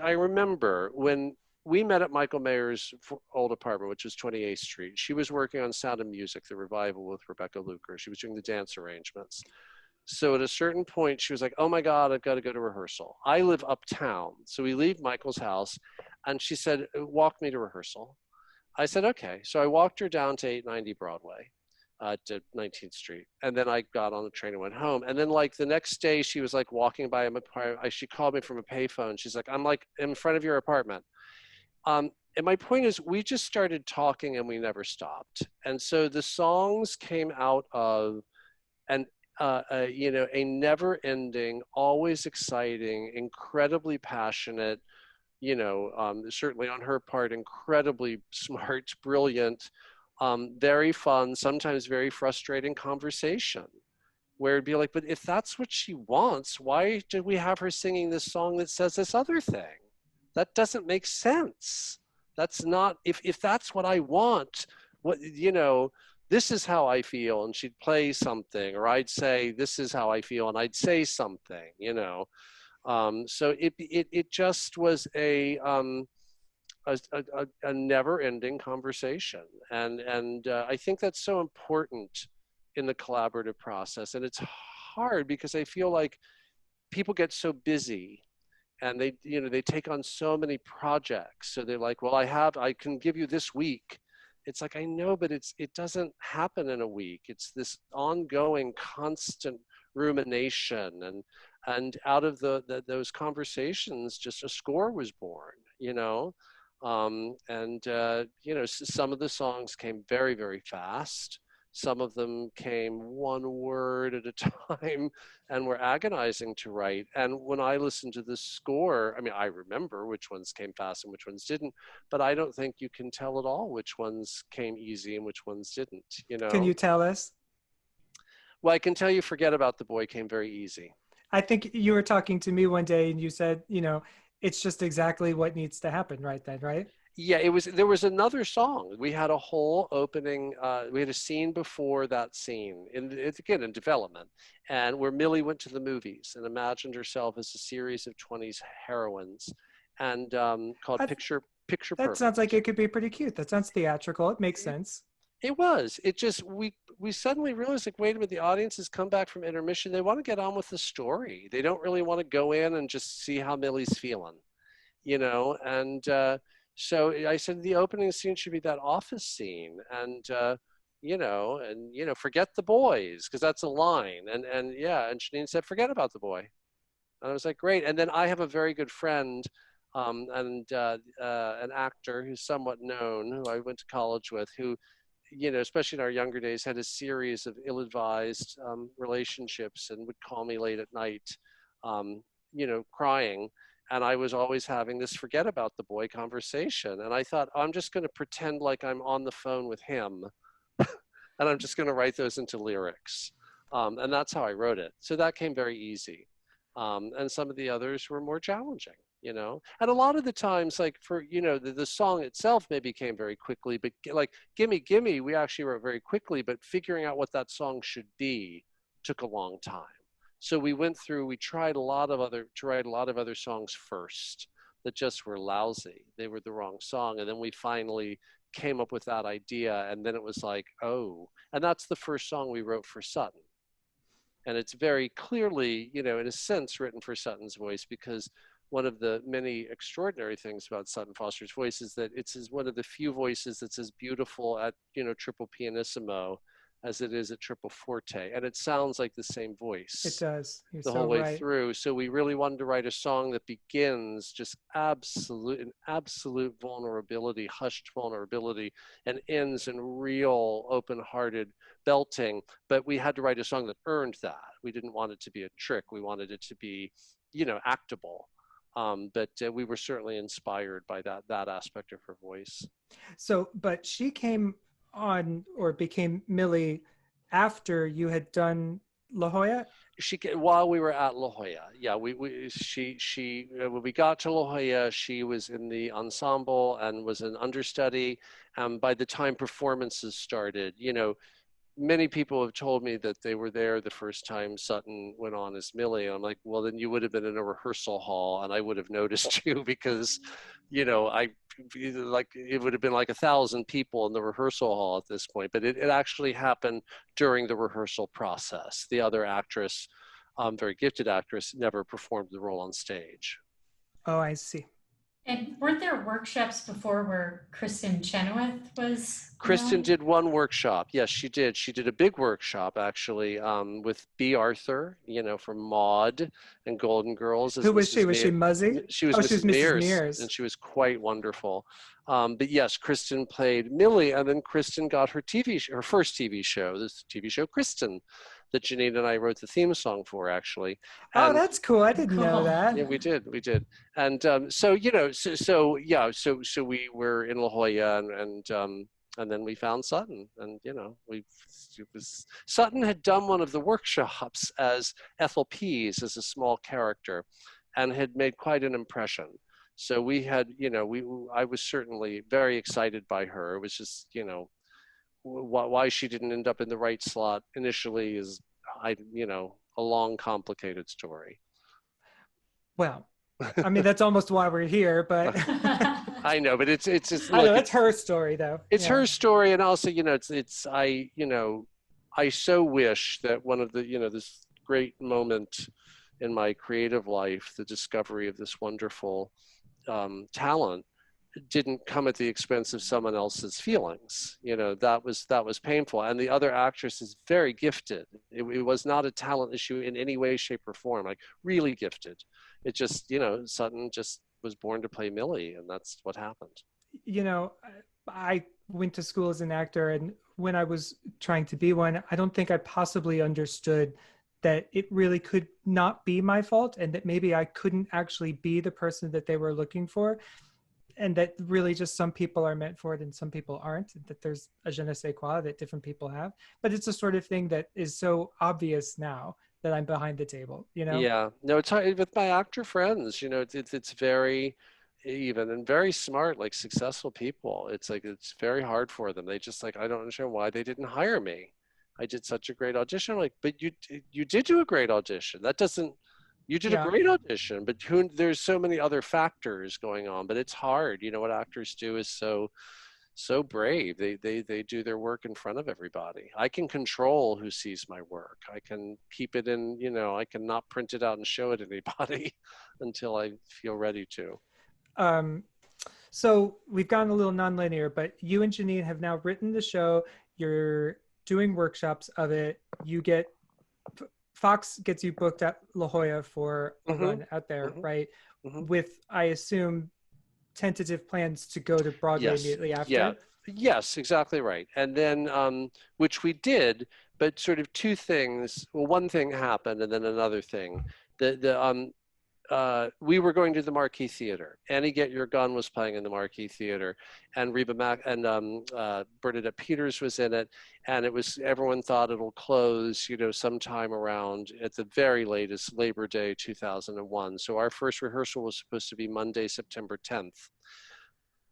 A: I remember when we met at Michael Mayer's old apartment, which was 28th Street. She was working on Sound of Music, the revival with Rebecca Luker. She was doing the dance arrangements. So at a certain point, she was like, oh my God, I've got to go to rehearsal. I live uptown. So we leave Michael's house, and she said, walk me to rehearsal. I said, okay. So I walked her down to 890 Broadway. To 19th Street. And then I got on the train and went home. And then like the next day she was like walking by she called me from a payphone. She's like, I'm like in front of your apartment. And my point is we just started talking and we never stopped. And so the songs came out of, and a never-ending, always exciting, incredibly passionate, certainly on her part, incredibly smart, brilliant, very fun, sometimes very frustrating conversation where it'd be like, but if that's what she wants, why did we have her singing this song that says this other thing? That doesn't make sense. That's not, if that's what I want, this is how I feel, and she'd play something, or I'd say, this is how I feel, and I'd say something, So it just was a never-ending conversation, and I think that's so important in the collaborative process. And it's hard because I feel like people get so busy, and they take on so many projects. So they're like, well, I can give you this week. It's like, I know, but it doesn't happen in a week. It's this ongoing, constant rumination, and out of those conversations, just a score was born, some of the songs came very, very fast. Some of them came one word at a time and were agonizing to write. And when I listen to the score, I mean, I remember which ones came fast and which ones didn't, but I don't think you can tell at all which ones came easy and which ones didn't,
B: Can you tell us?
A: Well, I can tell you Forget About the Boy came very easy.
B: I think you were talking to me one day and you said, it's just exactly what needs to happen right then, right?
A: Yeah, there was another song. We had a whole opening, we had a scene before that scene, it's again in development, and where Millie went to the movies and imagined herself as a series of 20s heroines, and called Picture
B: That
A: Perfect.
B: sounds like it could be pretty cute. That sounds theatrical. It makes sense.
A: It was. It just, we suddenly realized, like, wait a minute, the audience has come back from intermission. They want to get on with the story. They don't really want to go in and just see how Millie's feeling, and so I said the opening scene should be that office scene, and forget the boys, because that's a line, and Janine said, forget about the boy, and I was like, great. And then I have a very good friend, and an actor who's somewhat known, who I went to college with, who, especially in our younger days, had a series of ill-advised relationships and would call me late at night, crying. And I was always having this forget about the boy conversation. And I thought, I'm just going to pretend like I'm on the phone with him. And I'm just going to write those into lyrics. And that's how I wrote it. So that came very easy. And some of the others were more challenging, And a lot of the times, like for, the song itself maybe came very quickly, but like Gimme Gimme, we actually wrote very quickly, but figuring out what that song should be took a long time. So we tried to write a lot of other songs first that just were lousy. They were the wrong song. And then we finally came up with that idea. And then it was like, oh, and that's the first song we wrote for Sutton. And it's very clearly, in a sense, written for Sutton's voice, because one of the many extraordinary things about Sutton Foster's voice is that it's one of the few voices that's as beautiful at, triple pianissimo as it is at triple forte, and it sounds like the same voice.
B: It does. You're
A: the
B: so
A: whole way
B: right.
A: through. So we really wanted to write a song that begins just absolute vulnerability, hushed vulnerability, and ends in real open-hearted belting. But we had to write a song that earned that. We didn't want it to be a trick. We wanted it to be, actable. But we were certainly inspired by that aspect of her voice.
B: So, but she came on or became Millie after you had done La Jolla?
A: While we were at La Jolla, yeah, when we got to La Jolla, she was in the ensemble and was an understudy. By the time performances started, many people have told me that they were there the first time Sutton went on as Millie. And I'm like, well, then you would have been in a rehearsal hall and I would have noticed you, because, it would have been like 1,000 people in the rehearsal hall at this point. But it actually happened during the rehearsal process. The other actress, very gifted actress, never performed the role on stage.
B: Oh, I see.
C: And weren't there workshops before where Kristen Chenoweth was?
A: Kristen did one workshop. Yes, she did. She did a big workshop, actually, with B. Arthur, from Maude and Golden Girls.
B: Who was she? Was she Muzzy?
A: She was Mrs. Mears, and she was quite wonderful. But yes, Kristen played Millie, and then Kristen got her first TV show, this TV show, Kristen. that Janine and I wrote the theme song for, actually.
B: Oh,
A: And
B: that's cool. I didn't know
C: Cool.
A: yeah,
B: that.
A: we did. And so, you know, so yeah, so we were in La Jolla, and then we found Sutton, and you know, it was Sutton had done one of the workshops as Ethel Pease as a small character, and had made quite an impression. So we had, you know, I was certainly very excited by her. It was just, you know, why she didn't end up in the right slot initially is, you know, a long, complicated story.
B: Well, I mean, that's almost why we're here, but
A: I know, but it's just,
B: I know
A: look,
B: that's her story though.
A: it's
B: Yeah.
A: her story, and also, you know, you know, I so wish that one of the, you know, this great moment in my creative life, the discovery of this wonderful talent, didn't come at the expense of someone else's feelings. You know, that was painful. And the other actress is very gifted. It was not a talent issue in any way, shape, or form. Like really gifted. It just, you know, Sutton just was born to play Millie, and that's what happened.
B: You know, I went to school as an actor, and when I was trying to be one, I don't think I possibly understood that it really could not be my fault, and that maybe I couldn't actually be the person that they were looking for, and that really just some people are meant for it and some people aren't, that there's a je ne sais quoi that different people have. But it's the sort of thing that is so obvious now that I'm behind the table, you know?
A: Yeah, no, it's hard with my actor friends. You know, it's very even and very smart, like successful people. It's like it's very hard for them. They just like, I don't understand why they didn't hire me. I did such a great audition. I'm like, but you did do a great audition. That doesn't You did a
B: Yeah.
A: great audition, but there's so many other factors going on. But it's hard. You know what actors do is so brave. They do their work in front of everybody. I can control who sees my work. I can keep it in, you know, I can not print it out and show it to anybody until I feel ready to.
B: Um, so we've gone a little nonlinear, but you and Janine have now written the show. You're doing workshops of it. You get Fox gets you booked at La Jolla for a run out there, right? With, I assume, tentative plans to go to Broadway immediately after.
A: Yeah. Yes, exactly right. And then, which we did, but sort of two things. Well, one thing happened, and then another thing. We were going to the Marquee Theater. Annie Get Your Gun was playing in the Marquee Theater, and Reba Mac and Bernadette Peters was in it. And it was, everyone thought it'll close, you know, sometime around at the very latest Labor Day 2001. So our first rehearsal was supposed to be Monday, September 10th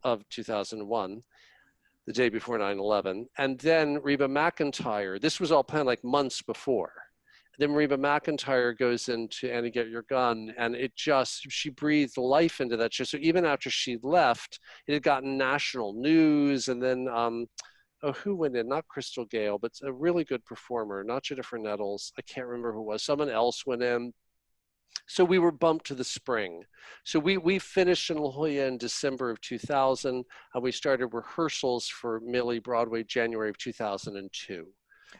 A: of 2001, the day before 9/11. And then Reba McEntire, this was all planned like months before. Then Reba McEntire goes into Annie Get Your Gun, and she breathed life into that show. So even after she left, it had gotten national news. And then, who went in? Not Crystal Gale, but a really good performer, not Jennifer Nettles. I can't remember who it was. Someone else went in. So we were bumped to the spring. So we finished in La Jolla in December of 2000, and we started rehearsals for Millie Broadway January of 2002.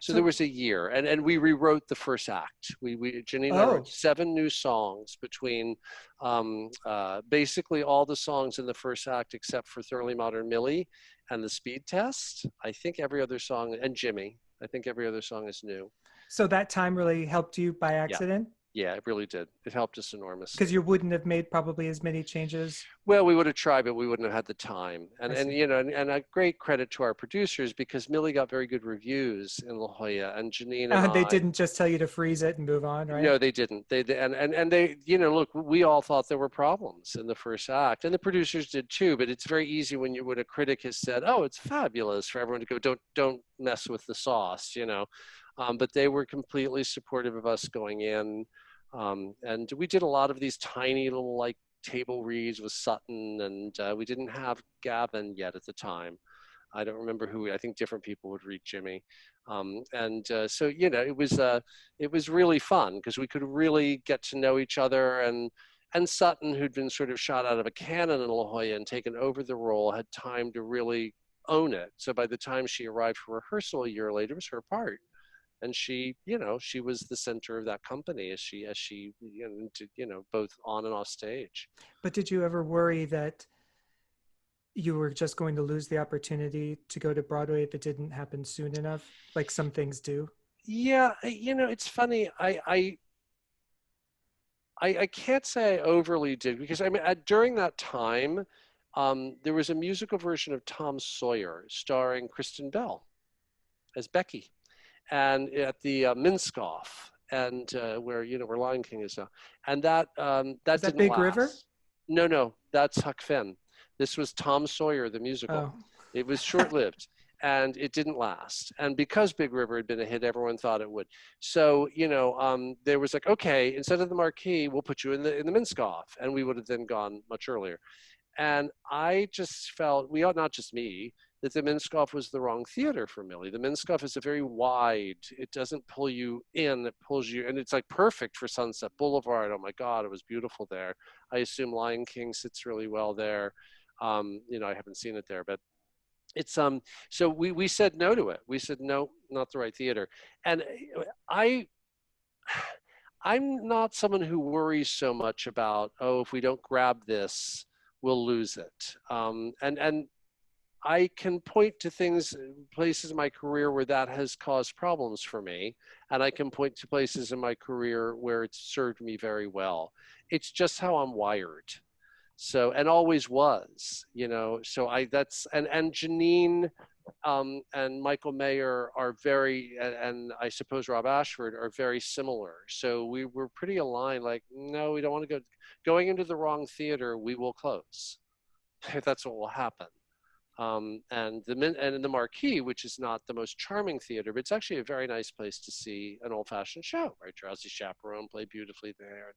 A: So there was a year, and we rewrote the first act. Janine and I wrote 7 new songs between basically all the songs in the first act except for Thoroughly Modern Millie and the Speed Test. I think every other song, and Jimmy, I think every other song is new.
B: So that time really helped you by accident?
A: Yeah, it really did. It helped us enormously.
B: Because you wouldn't have made probably as many changes?
A: Well, we would have tried, but we wouldn't have had the time. And you know, and a great credit to our producers, because Millie got very good reviews in La Jolla, and Janine and
B: they didn't just tell you to freeze it and move on, right?
A: No, they didn't. And they, you know, look, we all thought there were problems in the first act, and the producers did too. But it's very easy when a critic has said, "Oh, it's fabulous," for everyone to go, "Don't mess with the sauce," you know. But they were completely supportive of us going in. And we did a lot of these tiny little like table reads with Sutton, and we didn't have Gavin yet at the time. I don't remember who. I think different people would read Jimmy, so you know, it was really fun because we could really get to know each other, and Sutton, who'd been sort of shot out of a cannon in La Jolla and taken over the role, had time to really own it. So by the time she arrived for rehearsal a year later, it was her part. And she, you know, she was the center of that company as she, you know, both on and off stage.
B: But did you ever worry that you were just going to lose the opportunity to go to Broadway if it didn't happen soon enough, like some things do?
A: Yeah, it's funny. I can't say I overly did because I mean during that time, there was a musical version of Tom Sawyer starring Kristen Bell as Becky, and at the Minskoff, and where Lion King is now, and
B: Is
A: that
B: that
A: didn't
B: Big River?
A: last. No, that's Huck Finn. This was Tom Sawyer the musical.
B: Oh,
A: It was short lived. And it didn't last. And because Big River had been a hit, everyone thought it would. So there was like, okay, instead of the Marquee, we'll put you in the Minskoff, and we would have then gone much earlier. And I just felt, not just me, that the Minskoff was the wrong theater for Millie. The Minskoff is a very wide, it doesn't pull you in, it pulls you, and it's like perfect for Sunset Boulevard. Oh my God, it was beautiful there. I assume Lion King sits really well there. I haven't seen it there, but it's so we said no to it. We said no, not the right theater. And I I'm not someone who worries so much about, oh, if we don't grab this, we'll lose it. And I can point to places in my career where that has caused problems for me. And I can point to places in my career where it's served me very well. It's just how I'm wired. So, and always was, so and Janine and Michael Mayer are and I suppose Rob Ashford are very similar. So we were pretty aligned, like, no, we don't want to going into the wrong theater, we will close. That's what will happen. And in the Marquee, which is not the most charming theater, but it's actually a very nice place to see an old-fashioned show, right? Drowsy Chaperone played beautifully there.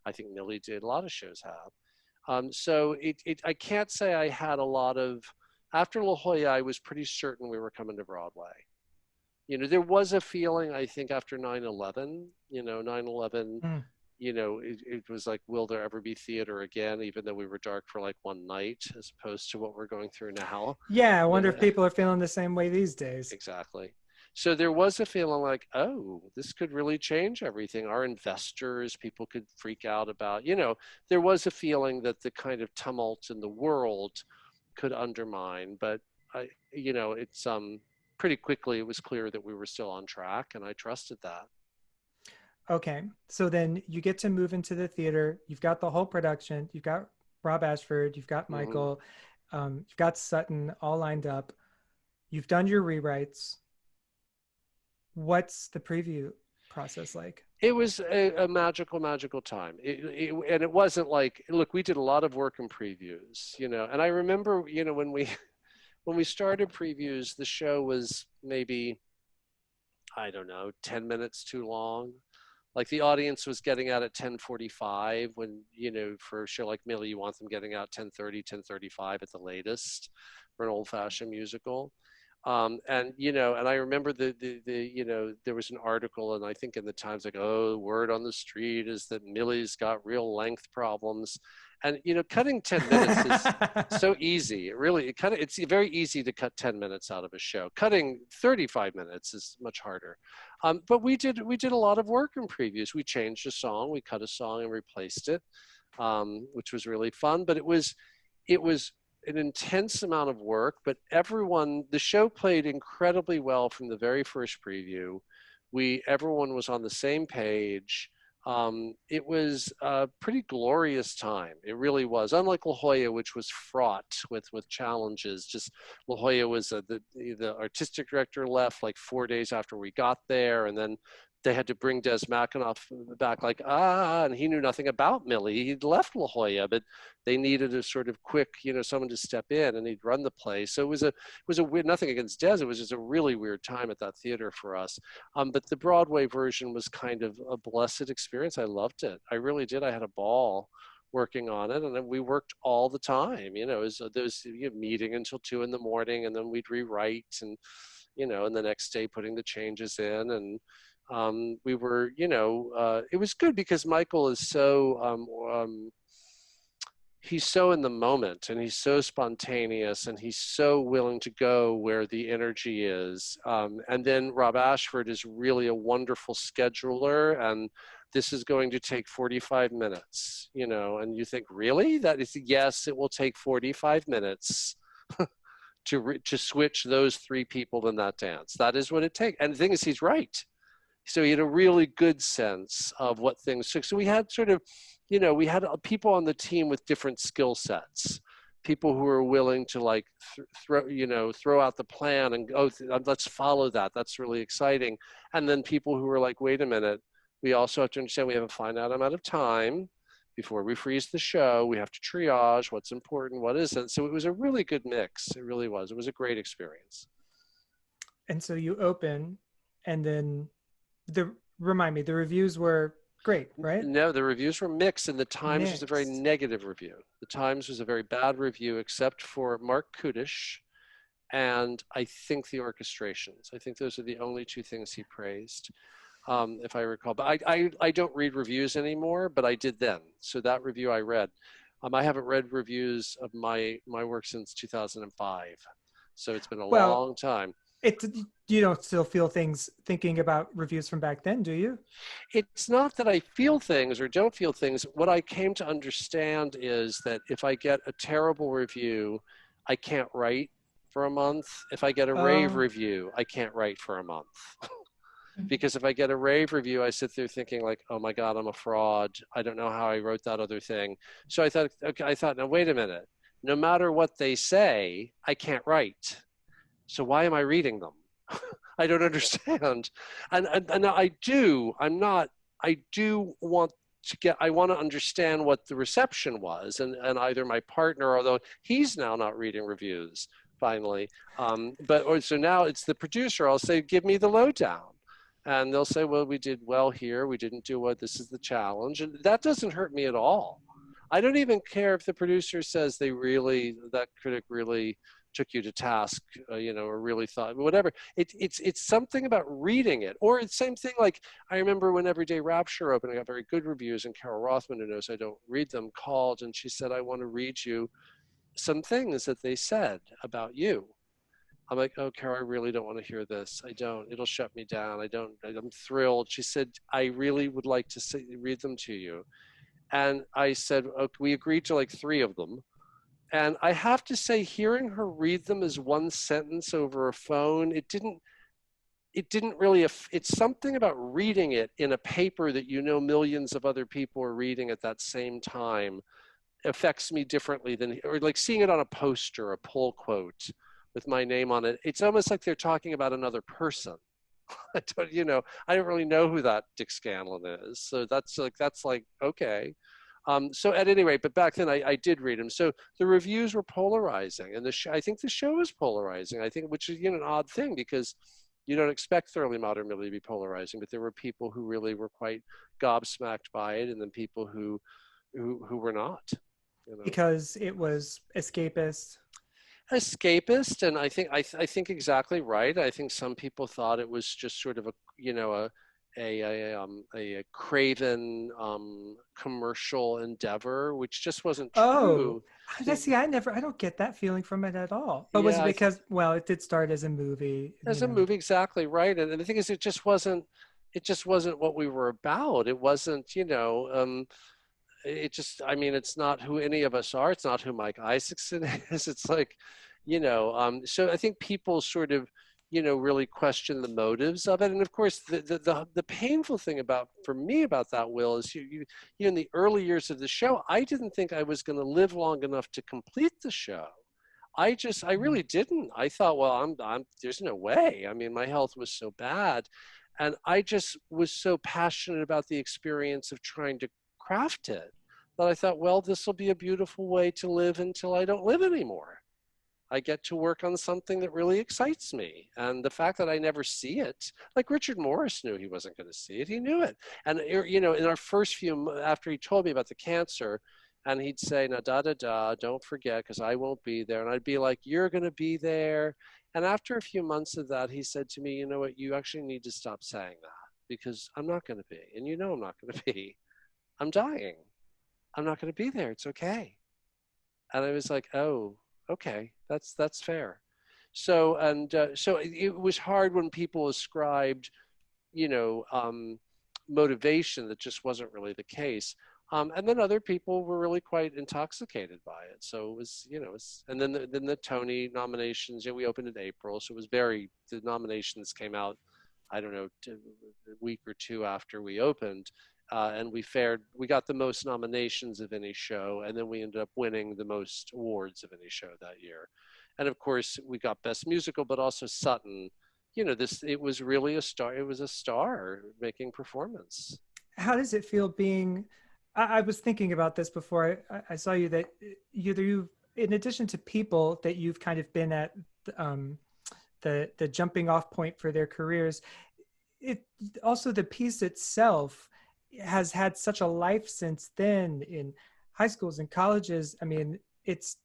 A: I think Millie did. A lot of shows have. So I can't say I had a lot of, after La Jolla, I was pretty certain we were coming to Broadway. There was a feeling, I think, after 9/11, 9/11,
B: mm.
A: It was like, will there ever be theater again, even though we were dark for like one night, as opposed to what we're going through now.
B: Yeah, I wonder if people are feeling the same way these days.
A: Exactly. So there was a feeling like, oh, this could really change everything. Our investors, people could freak out about, there was a feeling that the kind of tumult in the world could undermine. But it's pretty quickly, it was clear that we were still on track, and I trusted that.
B: Okay, so then you get to move into the theater. You've got the whole production. You've got Rob Ashford. You've got Michael. Mm-hmm. You've got Sutton all lined up. You've done your rewrites. What's the preview process like?
A: It was a magical time. And it wasn't like, look, we did a lot of work in previews, and I remember, when we started previews, the show was maybe, I don't know, 10 minutes too long. Like the audience was getting out at 10:45 when, for a show like Millie, you want them getting out 10:30, 10:35 at the latest for an old-fashioned musical. And I remember there was an article, and I think in the Times, like, oh, word on the street is that Millie's got real length problems. And, cutting 10 minutes is so easy. It's very easy to cut 10 minutes out of a show. Cutting 35 minutes is much harder. But we did a lot of work in previews. We changed a song, we cut a song and replaced it, which was really fun. But it was an intense amount of work, but the show played incredibly well from the very first preview. Everyone was on the same page. It was a pretty glorious time. It really was. Unlike La Jolla, which was fraught with challenges. Just La Jolla was the artistic director left like 4 days after we got there, and then they had to bring Des McAnuff back, like, and he knew nothing about Millie. He'd left La Jolla, but they needed a sort of quick, someone to step in, and he'd run the play. So it was a weird, nothing against Des, it was just a really weird time at that theater for us. But the Broadway version was kind of a blessed experience. I loved it. I really did. I had a ball working on it, and then we worked all the time. There was meeting until 2 a.m, and then we'd rewrite, and and the next day putting the changes in, and we were, it was good because Michael is so, he's so in the moment, and he's so spontaneous, and he's so willing to go where the energy is. And then Rob Ashford is really a wonderful scheduler, and this is going to take 45 minutes, and you think, really? That is, yes, it will take 45 minutes to switch those 3 people in that dance. That is what it takes. And the thing is, he's right. So he had a really good sense of what things took. So we had sort of, we had people on the team with different skill sets, people who were willing to like throw out the plan and go, let's follow that. That's really exciting. And then people who were like, wait a minute, we also have to understand we have a finite amount of time before we freeze the show. We have to triage what's important, what isn't. So it was a really good mix. It really was. It was a great experience.
B: And so you open, and then remind me, the reviews were great, right?
A: No, the reviews were mixed, and the Times was a very
B: Mixed.
A: negative review. The Times was a very bad review, except for Mark Kudish, and I think the orchestrations. I think those are the only two things he praised, if I recall. But I don't read reviews anymore, but I did then. So that review I read. I haven't read reviews of my work since 2005, so it's been a long time.
B: You don't still feel things thinking about reviews from back then, do you?
A: It's not that I feel things or don't feel things. What I came to understand is that if I get a terrible review, I can't write for a month. If I get a rave review, I can't write for a month. Because if I get a rave review, I sit there thinking like, oh my God, I'm a fraud. I don't know how I wrote that other thing. So I thought, now wait a minute. No matter what they say, I can't write. So why am I reading them? I don't understand. And I do want to understand what the reception was. And either my partner, although he's now not reading reviews finally, so now it's the producer. I'll say, give me the lowdown. And they'll say, well, we did well here. We didn't do what, this is the challenge. And that doesn't hurt me at all. I don't even care if the producer says that critic really took you to task, or really thought, whatever. It's something about reading it. Or it's the same thing, like I remember when Everyday Rapture opened, I got very good reviews, and Carol Rothman, who knows I don't read them, called and she said, I want to read you some things that they said about you. I'm like, oh, Carol, I really don't want to hear this. I don't. It'll shut me down. I'm thrilled. She said, I really would like to read them to you. And I said, okay, we agreed to like 3 of them. And I have to say, hearing her read them as one sentence over a phone, it didn't really, it's something about reading it in a paper that millions of other people are reading at that same time affects me differently than, or like seeing it on a poster, a pull quote with my name on it. It's almost like they're talking about another person. I don't really know who that Dick Scanlan is. So that's like, okay. So at any rate, but back then I did read them. So the reviews were polarizing, and I think the show is polarizing. I think, which is an odd thing, because you don't expect Thoroughly Modern Millie to be polarizing, but there were people who really were quite gobsmacked by it, and then people who were not.
B: Because it was escapist.
A: And I think exactly right. I think some people thought it was just sort of a craven commercial endeavor, which just wasn't true.
B: See, I don't get that feeling from it at all. But was it because, it did start as a movie?
A: As a movie, exactly right. And the thing is, it just wasn't what we were about. It wasn't, it's not who any of us are. It's not who Mike Isaacson is. It's like, so I think people sort of, really question the motives of it. And of course, the painful thing for me about that, Will, is you in the early years of the show, I didn't think I was going to live long enough to complete the show. I really didn't. I thought, well, there's no way. I mean, my health was so bad. And I just was so passionate about the experience of trying to craft it that I thought, well, this will be a beautiful way to live until I don't live anymore. I get to work on something that really excites me. And the fact that I never see it, like Richard Morris knew he wasn't going to see it. He knew it. And, in our first after he told me about the cancer, and he'd say, now, don't forget, because I won't be there. And I'd be like, you're going to be there. And after a few months of that, he said to me, you know what, you actually need to stop saying that, because I'm not going to be. And I'm not going to be. I'm dying. I'm not going to be there. It's okay. And I was like, oh, okay, that's fair. So so it was hard when people ascribed, motivation that just wasn't really the case. And then other people were really quite intoxicated by it. So it was, and then the Tony nominations. We opened in April, so it was the nominations came out I don't know, a week or two after we opened. And we got the most nominations of any show, and then we ended up winning the most awards of any show that year. And of course, we got Best Musical, but also Sutton. It was really a star. It was a star-making performance.
B: How does it feel being? I was thinking about this before I saw you, that you, in addition to people that you've kind of been at the jumping off point for their careers, it also, the piece itself has had such a life since then in high schools and colleges. I mean, it's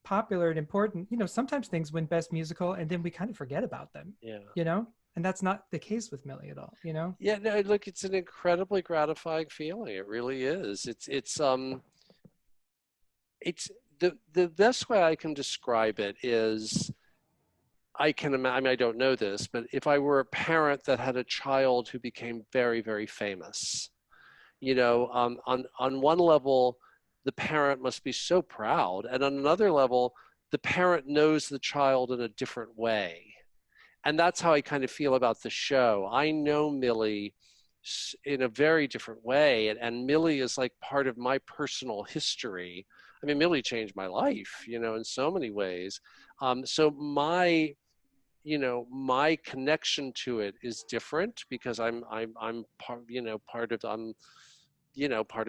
B: popular and important. Sometimes things win Best Musical and then we kind of forget about them.
A: Yeah.
B: And that's not the case with Millie at all.
A: Yeah, no, look, it's an incredibly gratifying feeling. It really is. It's the best way I can describe it is, I can imagine, I mean, I don't know this, but if I were a parent that had a child who became very, very famous, on one level, the parent must be so proud. And on another level, the parent knows the child in a different way. And that's how I kind of feel about the show. I know Millie in a very different way. And Millie is like part of my personal history. I mean, Millie changed my life, in so many ways. So my connection to it is different because I'm part, part of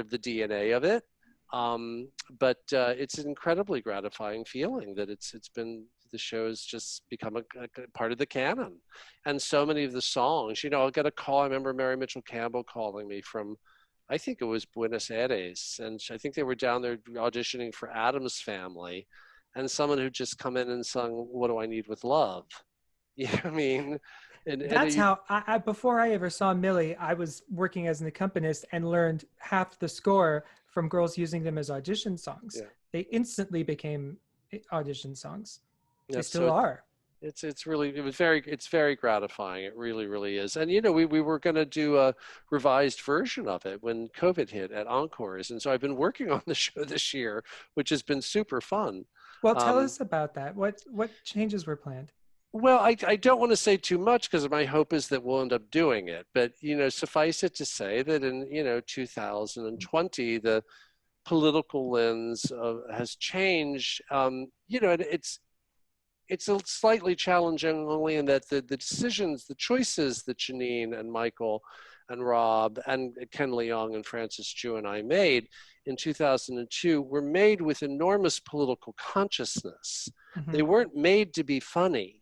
A: the DNA of it. But it's an incredibly gratifying feeling that the show's just become a part of the canon. And so many of the songs, I'll get a call. I remember Mary Mitchell Campbell calling me from, I think it was Buenos Aires. And I think they were down there auditioning for Addams Family. And someone who just come in and sung, "What Do I Need with Love?" You know what I mean?
B: That's how before I ever saw Millie, I was working as an accompanist and learned half the score from girls using them as audition songs.
A: Yeah.
B: They instantly became audition songs.
A: Yeah,
B: they still are.
A: It's very gratifying. It really, really is. And we were going to do a revised version of it when COVID hit at Encores, and so I've been working on the show this year, which has been super fun.
B: Well, tell us about that. What changes were planned?
A: Well, I don't want to say too much because my hope is that we'll end up doing it. But, suffice it to say that in, 2020, the political lens has changed. It's a slightly challenging only in that the decisions, the choices that Janine and Michael and Rob and Ken Leong and Francis Chu and I made in 2002 were made with enormous political consciousness.
B: Mm-hmm.
A: They weren't made to be funny.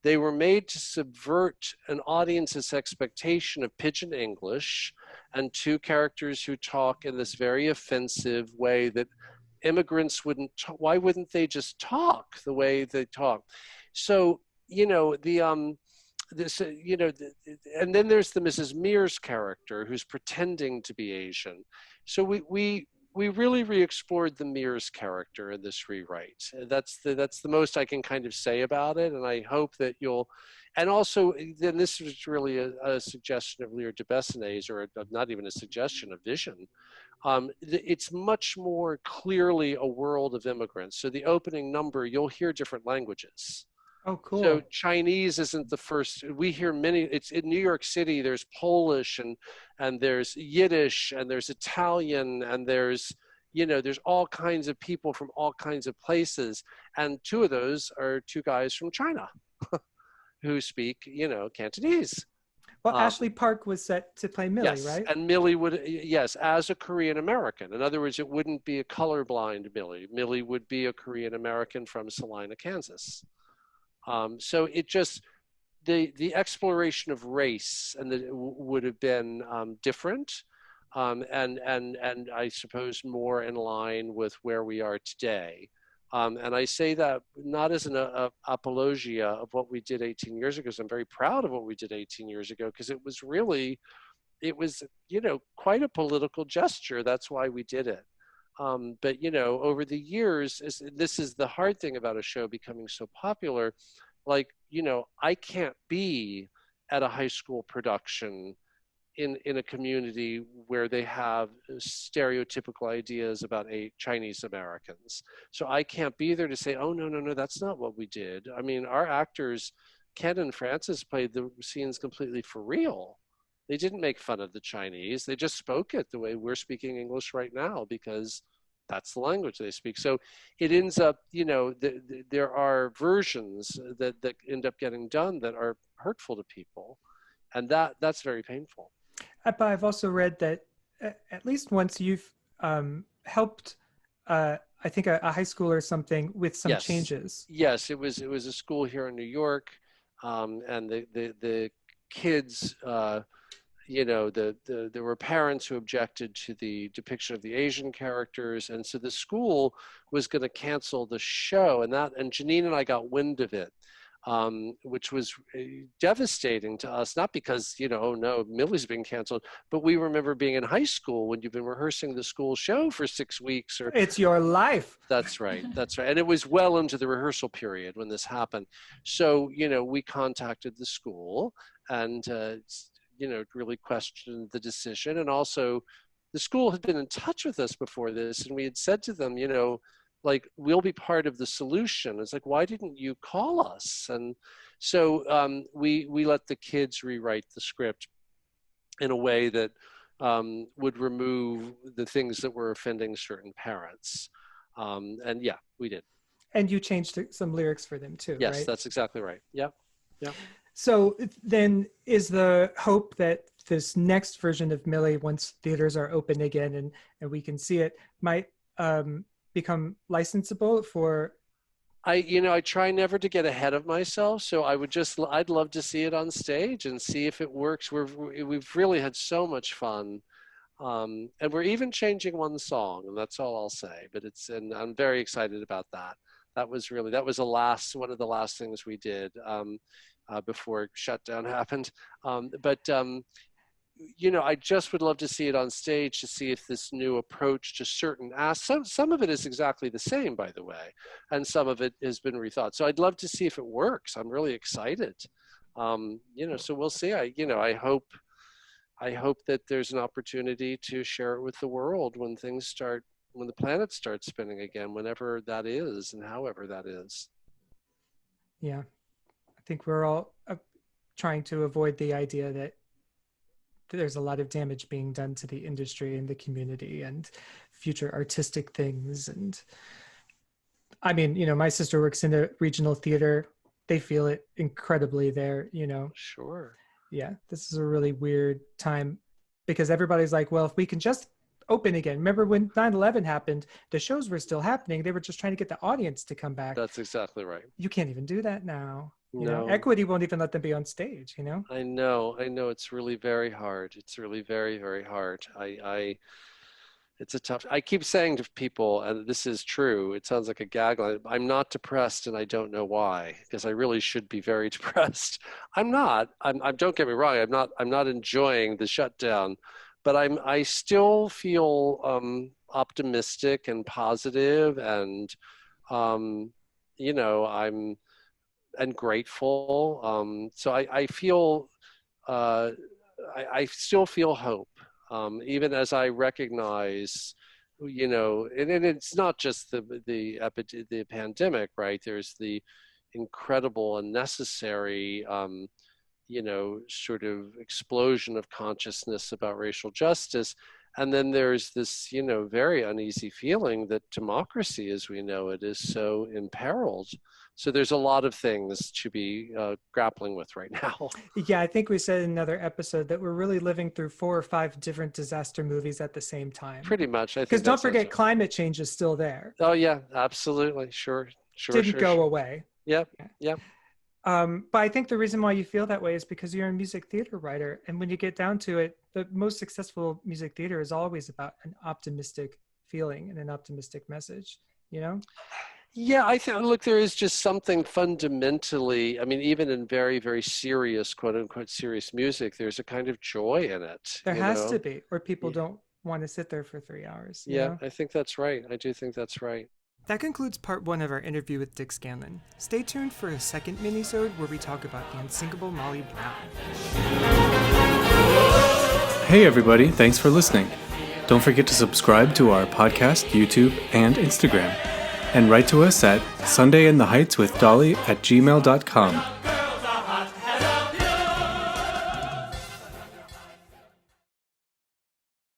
A: They were made to subvert an audience's expectation of pidgin English and two characters who talk in this very offensive way that immigrants wouldn't. Why wouldn't they just talk the way they talk? So and then there's the Mrs. Mears character who's pretending to be Asian. So we really re-explored the Mears character in this rewrite. That's the most I can kind of say about it, and I hope that you'll. And also, then this was really a suggestion of Lear de Bessenet's, or not even a suggestion, a vision. It's much more clearly a world of immigrants. So the opening number, you'll hear different languages.
B: Oh, cool.
A: So Chinese isn't the first. We hear many. It's in New York City. There's Polish and there's Yiddish and there's Italian and there's all kinds of people from all kinds of places. And two of those are two guys from China who speak Cantonese.
B: Well, Ashley Park was set to play Millie,
A: yes,
B: right?
A: And Millie would, yes, as a Korean American. In other words, it wouldn't be a colorblind Millie. Millie would be a Korean American from Salina, Kansas. So it just, the exploration of race would have been different, and I suppose more in line with where we are today. And I say that not as an apologia of what we did 18 years ago, because I'm very proud of what we did 18 years ago, because it was quite a political gesture. That's why we did it. But over the years, this is the hard thing about a show becoming so popular. Like, I can't be at a high school production in a community where they have stereotypical ideas about Chinese Americans. So I can't be there to say, oh, no, that's not what we did. I mean, our actors Ken and Francis played the scenes completely for real. They didn't make fun of the Chinese. They just spoke it the way we're speaking English right now, because that's the language they speak. So it ends up, there are versions that end up getting done that are hurtful to people. And that's very painful.
B: But I've also read that at least once you've helped, I think a high school or something with some changes.
A: Yes, it was a school here in New York, and the kids, there were parents who objected to the depiction of the Asian characters, and so the school was going to cancel the show, and Janine and I got wind of it, which was devastating to us, not because, oh no, Millie's being canceled, but we remember being in high school when you've been rehearsing the school show for 6 weeks.
B: It's your life.
A: That's right. And it was well into the rehearsal period when this happened. So, we contacted the school and, really questioned the decision. And also the school had been in touch with us before this, and we had said to them, like, we'll be part of the solution. It's like, why didn't you call us? And so we let the kids rewrite the script in a way that would remove the things that were offending certain parents. And yeah, we did.
B: And you changed some lyrics for them too,
A: yes,
B: right?
A: That's exactly right. Yeah.
B: So then is the hope that this next version of Millie, once theaters are open again and we can see it, might become licensable for?
A: I try never to get ahead of myself, so I'd love to see it on stage and see if it works. We've really had so much fun, and we're even changing one song, and that's all I'll say. But and I'm very excited about that. That was one of the last things we did before shutdown happened. I just would love to see it on stage to see if this new approach to certain some of it is exactly the same, by the way, and some of it has been rethought. So I'd love to see if it works. I'm really excited. So we'll see. I hope that there's an opportunity to share it with the world when the planet starts spinning again, whenever that is and however that is.
B: Yeah. I think we're all trying to avoid the idea that there's a lot of damage being done to the industry and the community and future artistic things. And I mean, my sister works in a regional theater. They feel it incredibly there,
A: Sure.
B: Yeah, this is a really weird time because everybody's like, well, if we can just open again. Remember when 9/11 happened, the shows were still happening. They were just trying to get the audience to come back.
A: That's exactly right.
B: You can't even do that now.
A: No.
B: Equity won't even let them be on stage,
A: I know. It's really very hard. It's really very, very hard. It's a tough, I keep saying to people, and this is true, it sounds like a gag line, I'm not depressed and I don't know why, because I really should be very depressed. I'm not. Don't get me wrong. I'm not enjoying the shutdown, but I still feel optimistic and positive, and and grateful. So I feel I still feel hope, even as I recognize, and it's not just the pandemic, right? There's the incredible and necessary sort of explosion of consciousness about racial justice. And then there's this, very uneasy feeling that democracy as we know it is so imperiled. So there's a lot of things to be grappling with right now.
B: Yeah, I think we said in another episode that we're really living through 4 or 5 different disaster movies at the same time.
A: Pretty much.
B: Because don't forget, climate change is still there.
A: Oh, yeah, absolutely. Sure.
B: Didn't go away.
A: Yep.
B: But I think the reason why you feel that way is because you're a music theater writer. And when you get down to it, the most successful music theater is always about an optimistic feeling and an optimistic message,
A: Yeah, I think, look, there is just something fundamentally, I mean, even in very, very serious, quote unquote, serious music, there's a kind of joy in it.
B: There has to be, or people don't want to sit there for 3 hours.
A: Yeah, I think that's right. I do think that's right.
B: That concludes part 1 of our interview with Dick Scanlan. Stay tuned for a second mini-sode where we talk about the unsinkable Molly Brown.
D: Hey everybody, thanks for listening. Don't forget to subscribe to our podcast, YouTube, and Instagram. And write to us at sundayintheheightswithdolly@gmail.com.